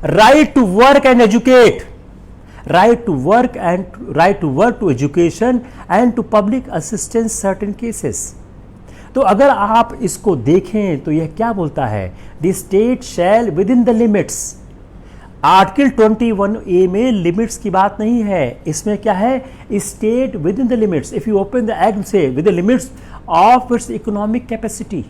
right to work and educate, right to work and right to work to education and to public assistance certain cases. तो अगर आप इसको देखें तो यह क्या बोलता है, the state shall with in the limits. Article 21A में लिमिट्स की बात नहीं है, इसमें क्या है, state within the limits. If you open the act से with the limits of its economic capacity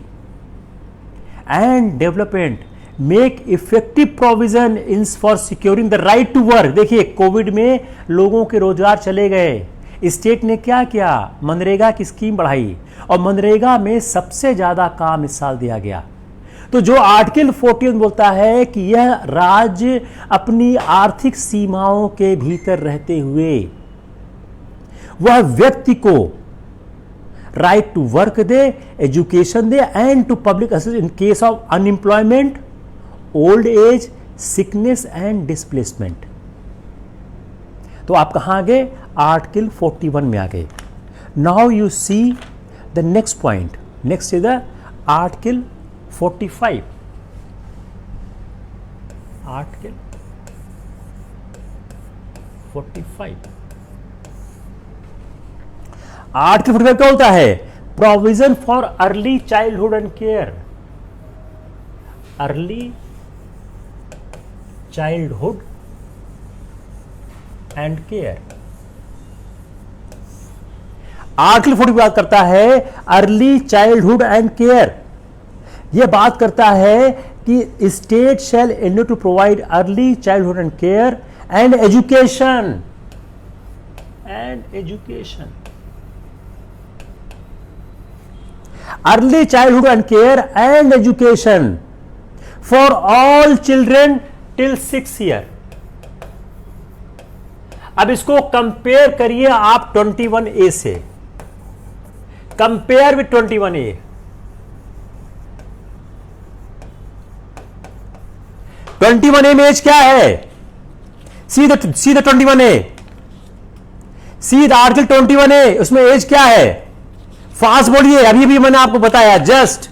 and development make effective provision in for securing the right to work. देखिए, कोविड में लोगों के रोजगार चले गए, स्टेट ने क्या किया, मनरेगा की स्कीम बढ़ाई और मनरेगा में सबसे ज्यादा काम इस साल दिया गया। तो जो आर्टिकल 14 बोलता है कि यह राज्य अपनी आर्थिक सीमाओं के भीतर रहते हुए वह व्यक्ति को राइट टू वर्क दे, एजुकेशन दे and to public assistance in case of unemployment, old age, sickness and displacement. तो आप कहां आ गए, आर्टिकल 41 में आ गए। Now you see the next point, next is the article 45। Article 45, article 45 क्या होता है, provision for early childhood and care, early childhood and care. Article 40 बात करता है अर्ली चाइल्डहुड एंड केयर। यह बात करता है कि state shall endeavour to provide early childhood and care and education early childhood and care and education for all children till 6 year. अब इसको कंपेयर करिए आप 21A से, compare with 21A। Twenty one A में एज क्या है? See the 21A, see the article 21A, उसमें as क्या है? फास्ट बोलिए, अभी भी मैंने आपको बताया, जस्ट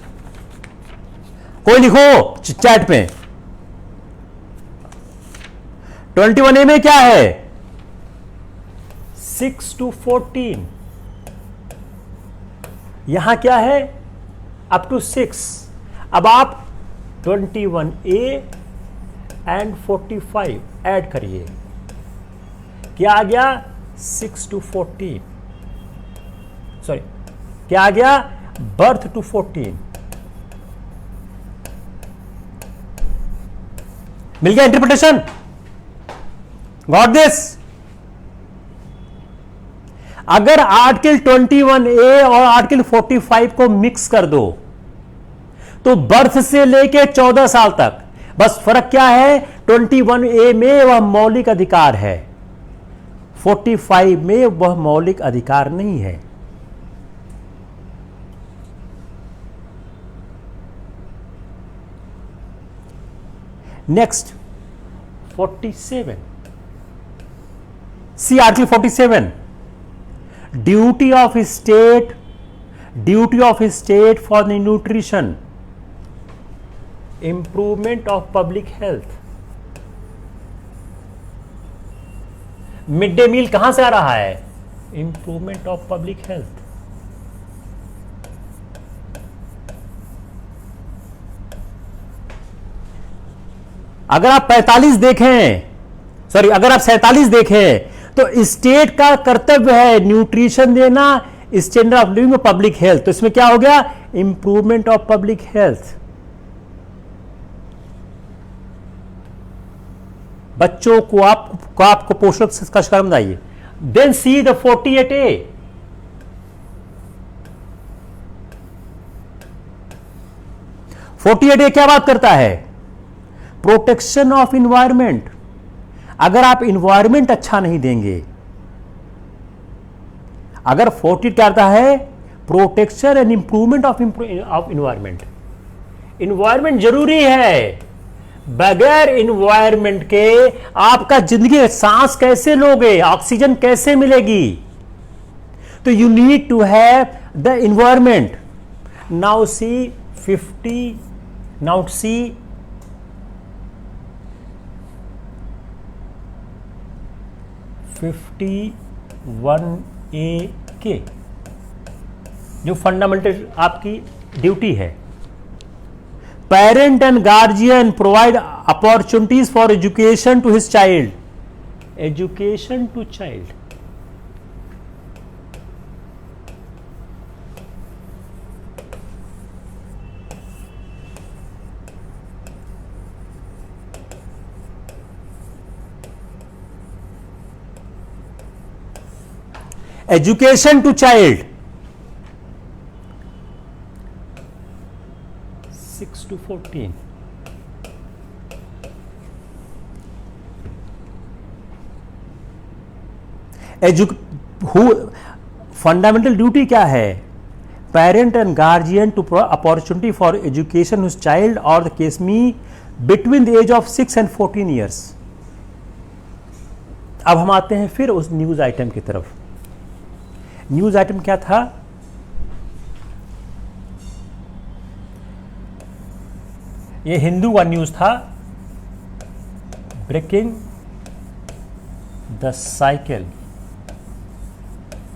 कोई लिखो चैट में। 21A में क्या है? 6 to 14। यहां क्या है? Up to 6। अब आप 21A एंड 45 ऐड करिए, क्या आ गया? 6 to 14, सॉरी क्या आ गया? Birth to 14। मिल गया इंटरप्रिटेशन? Got this? अगर आर्टिकल 21A और आर्टिकल 45 को मिक्स कर दो तो बर्थ से लेके 14 साल तक, बस फर्क क्या है? 21A में वह मौलिक अधिकार है, 45 में वह मौलिक अधिकार नहीं है। Next 47, see article 47, duty of state for the nutrition, improvement of public health. Mid day meal कहां से आ रहा है? Improvement of public health. अगर आप 45 देखें, सॉरी अगर आप 47 देखें, तो स्टेट का कर्तव्य है न्यूट्रिशन देना, स्टैंडर्ड ऑफ लिविंग और पब्लिक हेल्थ। तो इसमें क्या हो गया? Improvement of public health. बच्चों को आपको पोषक का शिकार बनाइए। देन सी द 48A, क्या बात करता है? Protection of environment. अगर आप इन्वायरमेंट अच्छा नहीं देंगे, अगर 40 क्या आता है? Protection and improvement of environment. Environment जरूरी है, बगैर इन्वायरमेंट के आपका जिंदगी सांस कैसे लोगे, ऑक्सीजन कैसे मिलेगी? तो you need to have the environment. Now see 50, now see 51A के जो फंडामेंटल आपकी ड्यूटी है, parent and guardian provide opportunities for education to his child, education to child. Education to child 6 to 14। Fundamental duty क्या है? Parent and guardian to opportunity for education whose child और the case may between the age of 6 and 14 years. अब हम आते हैं फिर उस news item की तरफ। न्यूज आइटम क्या था? ये हिंदू का न्यूज था, breaking the cycle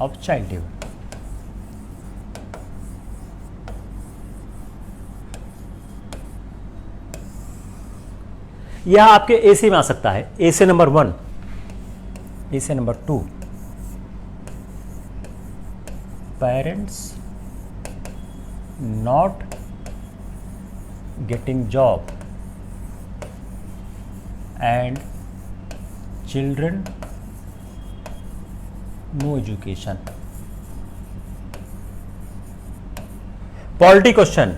of childhood. यह आपके ए से में आ सकता है, ए से नंबर 1, ए से number 2, parents not getting job and children no education. Polity question,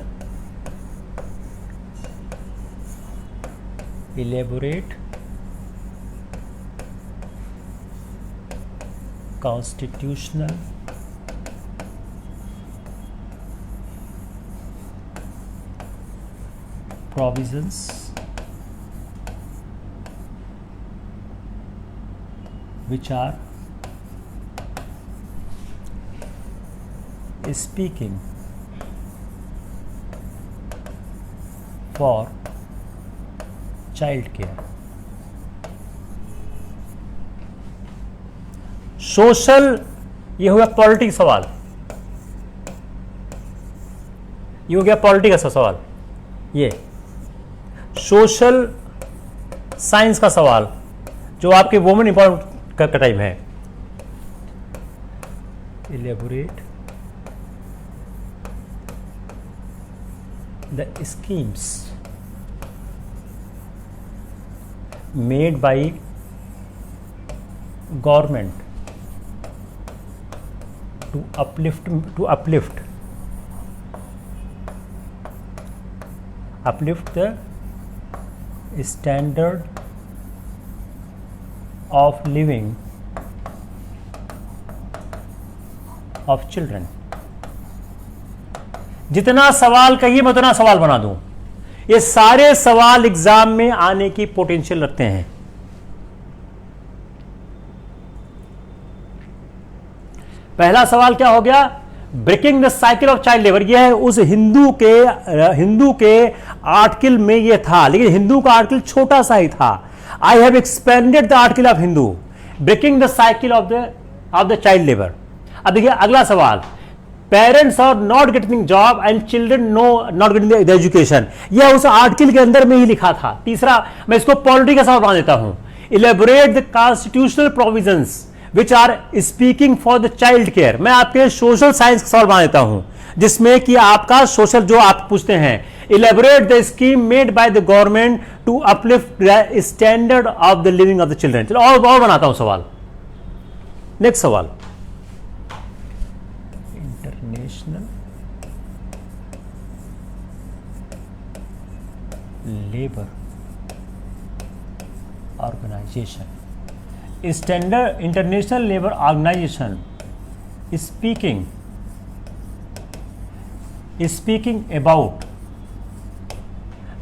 elaborate constitutional provisions which are speaking for child care. Social, ये हो गया पॉलिटिक्स सवाल, ये हो गया पॉलिटिक्स का सवाल, ये सोशल साइंस का सवाल जो आपके वुमेन इंपॉर्टेंट का टाइम है। Elaborate the schemes made by government to uplift the standard of living of children। जितना सवाल कहिए मैं उतना सवाल बना दूं। ये सारे सवाल एग्जाम में आने की पोटेंशियल रखते हैं। पहला सवाल क्या हो गया, breaking the cycle of child labour. यह उस हिंदू के आर्टिकल में यह था, लेकिन हिंदू का आर्टिकल छोटा सा ही था। I have expanded the article of Hindu, breaking the cycle of the child labour. अब देखिए अगला सवाल, parents are not getting job and children not getting the education. यह उस आर्टिकल के अंदर में ही लिखा था। तीसरा मैं इसको पॉलिटी का सवाल बना देता हूं, elaborate the constitutional provisions which are speaking for the child care. मैं आपके सोशल साइंस का सवाल बना देता हूं जिसमें कि आपका सोशल जो आप पूछते हैं, elaborate the scheme made by the government to uplift the standard of the living of the children. चलो और बनाता हूं सवाल। नेक्स्ट सवाल, international labour organisation, standard international labour organisation speaking about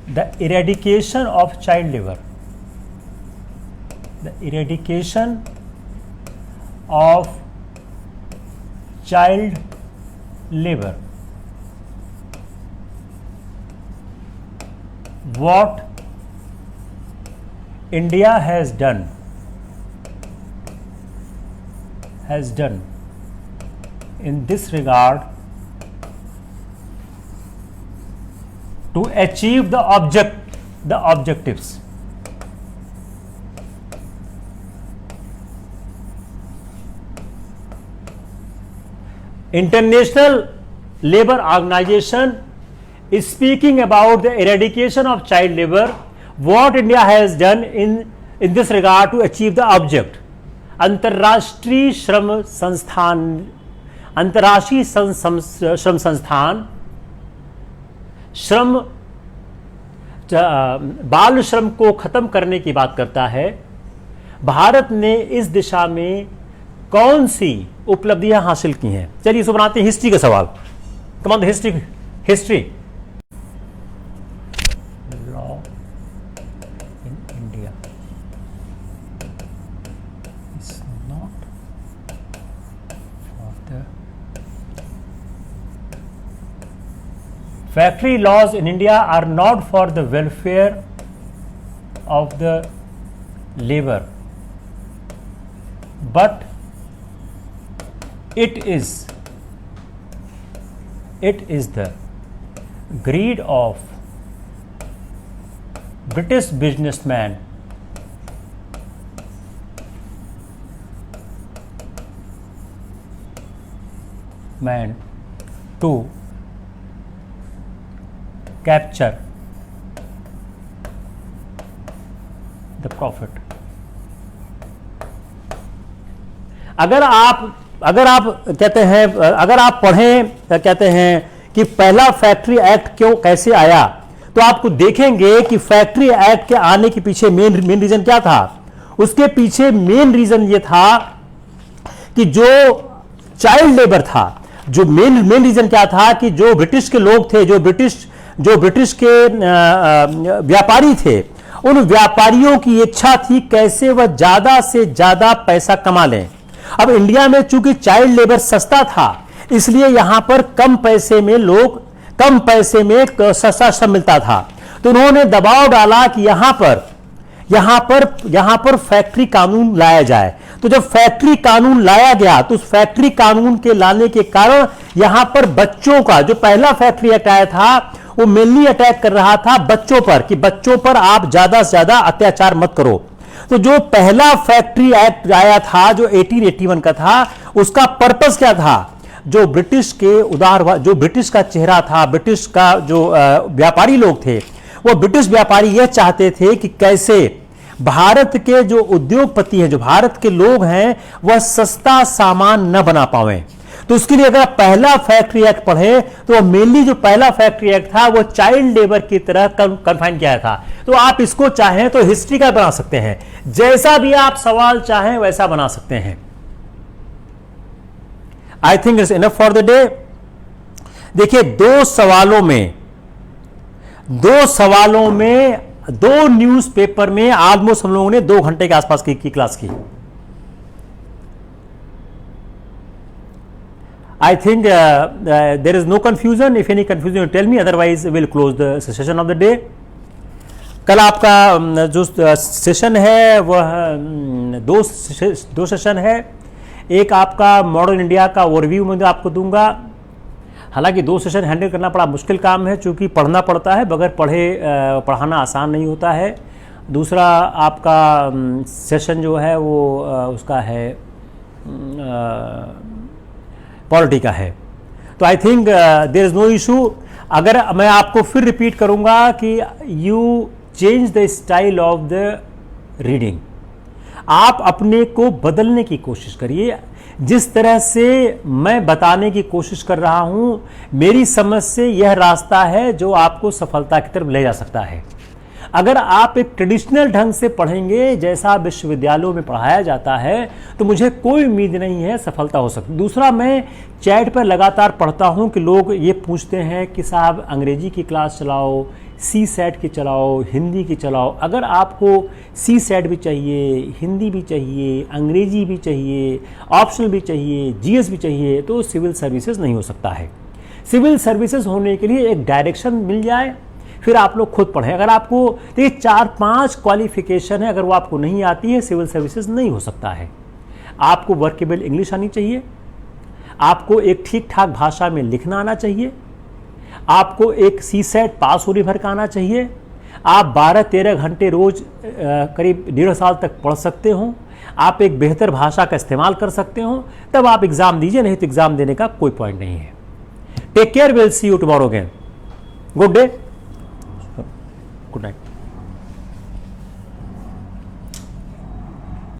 the eradication of child labor, the eradication of child labor, what India has done in this regard to achieve the objectives. International Labour Organization is speaking about the eradication of child labor, what India has done in this regard to achieve the object. अंतर्राष्ट्रीय श्रम संस्थान बाल श्रम को खत्म करने की बात करता है। भारत ने इस दिशा में कौन सी उपलब्धियां हासिल की हैं? चलिए इसको बनाते हैं हिस्ट्री का सवाल। Come on history. Law in India is not for the factory laws in India are not for the welfare of the labor, but it is the greed of British businessman to capture the profit. अगर आप कहते हैं, अगर आप पढ़ें कहते हैं कि पहला फैक्ट्री एक्ट क्यों कैसे आया, तो आपको देखेंगे कि फैक्ट्री एक्ट के आने के पीछे मेन रीजन क्या था। उसके पीछे मेन रीजन ये था कि जो चाइल्ड लेबर था, जो मेन रीजन क्या था कि जो ब्रिटिश के लोग थे, जो ब्रिटिश के व्यापारी थे, उन व्यापारियों की इच्छा थी कैसे वह ज्यादा से ज्यादा पैसा कमा लें। अब इंडिया में चूंकि चाइल्ड लेबर सस्ता था, इसलिए यहां पर कम पैसे में सस्ता श्रम मिलता था। तो उन्होंने दबाव डाला कि यहां पर फैक्ट्री कानून लाया जाए। तो जब फैक्ट्री कानून लाया गया, तो उस फैक्ट्री कानून के लाने के कारण यहां पर बच्चों का, जो पहला फैक्ट्री एक्ट आया था, वो मेनली अटैक कर रहा था बच्चों पर, कि बच्चों पर आप ज्यादा से ज्यादा अत्याचार मत करो। तो जो पहला फैक्ट्री एक्ट आया था, जो 1881 का था, उसका पर्पस क्या था? जो ब्रिटिश का चेहरा था, ब्रिटिश का जो व्यापारी लोग थे, वो ब्रिटिश व्यापारी यह चाहते थे कि कैसे भारत के जो उद्योगपति हैं, जो भारत के लोग हैं, वह सस्ता सामान न बना पाए। तो उसके लिए अगर आप पहला फैक्ट्री एक्ट पढ़े, तो मेनली जो पहला फैक्ट्री एक्ट था वो चाइल्ड लेबर की तरह कन्फाइन किया था। तो आप इसको चाहें तो हिस्ट्री का बना सकते हैं, जैसा भी आप सवाल चाहें वैसा बना सकते हैं। I think it's enough for the day. देखिए, दो सवालों में दो न्यूज़पेपर में ऑलमोस्ट हम लोगों ने 2 घंटे के आसपास की क्लास की। I think there is no confusion. If any confusion, you tell me. Otherwise, we'll close the session of the day. कल आपका जो सेशन है वह दो सेशन है। एक आपका मॉडर्न इंडिया का ओवरव्यू मैं आपको दूंगा। हालांकि 2 सेशन हैंडल करना बड़ा मुश्किल काम है, क्योंकि पढ़ना पड़ता है, बगैर पढ़ाना आसान नहीं होता है। दूसरा आपका सेशन जो है वो उसका है पॉलिटी का है। तो I think there is no issue. अगर मैं आपको फिर रिपीट करूंगा कि you change the style of the reading, आप अपने को बदलने की कोशिश करिए। जिस तरह से मैं बताने की कोशिश कर रहा हूं, मेरी समझ से यह रास्ता है जो आपको सफलता की तरफ ले जा सकता है। अगर आप एक ट्रेडिशनल ढंग से पढ़ेंगे, जैसा विश्वविद्यालयों में पढ़ाया जाता है, तो मुझे कोई उम्मीद नहीं है सफलता हो सकती। दूसरा, मैं चैट पर लगातार पढ़ता हूं कि लोग ये पूछते हैं कि साहब अंग्रेजी की क्लास चलाओ, सी सेट की चलाओ, हिंदी की चलाओ। अगर आपको सी सेट भी चाहिए, हिंदी भी चाहिए, अंग्रेजी भी चाहिए, ऑप्शनल भी चाहिए, जीएस भी चाहिए, तो सिविल सर्विसेज नहीं हो सकता है। सिविल सर्विसेज होने के लिए एक डायरेक्शन मिल जाए, फिर आप लोग खुद पढ़ें। अगर आपको देखिए 4-5 क्वालिफिकेशन है, अगर वो आपको नहीं आती है, सिविल सर्विसेज नहीं हो सकता है। आपको वर्केबल इंग्लिश आनी चाहिए, आपको एक ठीक ठाक भाषा में लिखना आना चाहिए, आपको एक सी सेट पास होने भर का आना चाहिए, आप 12-13 घंटे रोज करीब 1.5 साल तक पढ़ सकते हो, आप एक बेहतर भाषा का इस्तेमाल कर सकते हो, तब आप एग्जाम दीजिए, नहीं तो एग्जाम देने का कोई पॉइंट नहीं है। Take care, will see you tomorrow again. Good day, good night.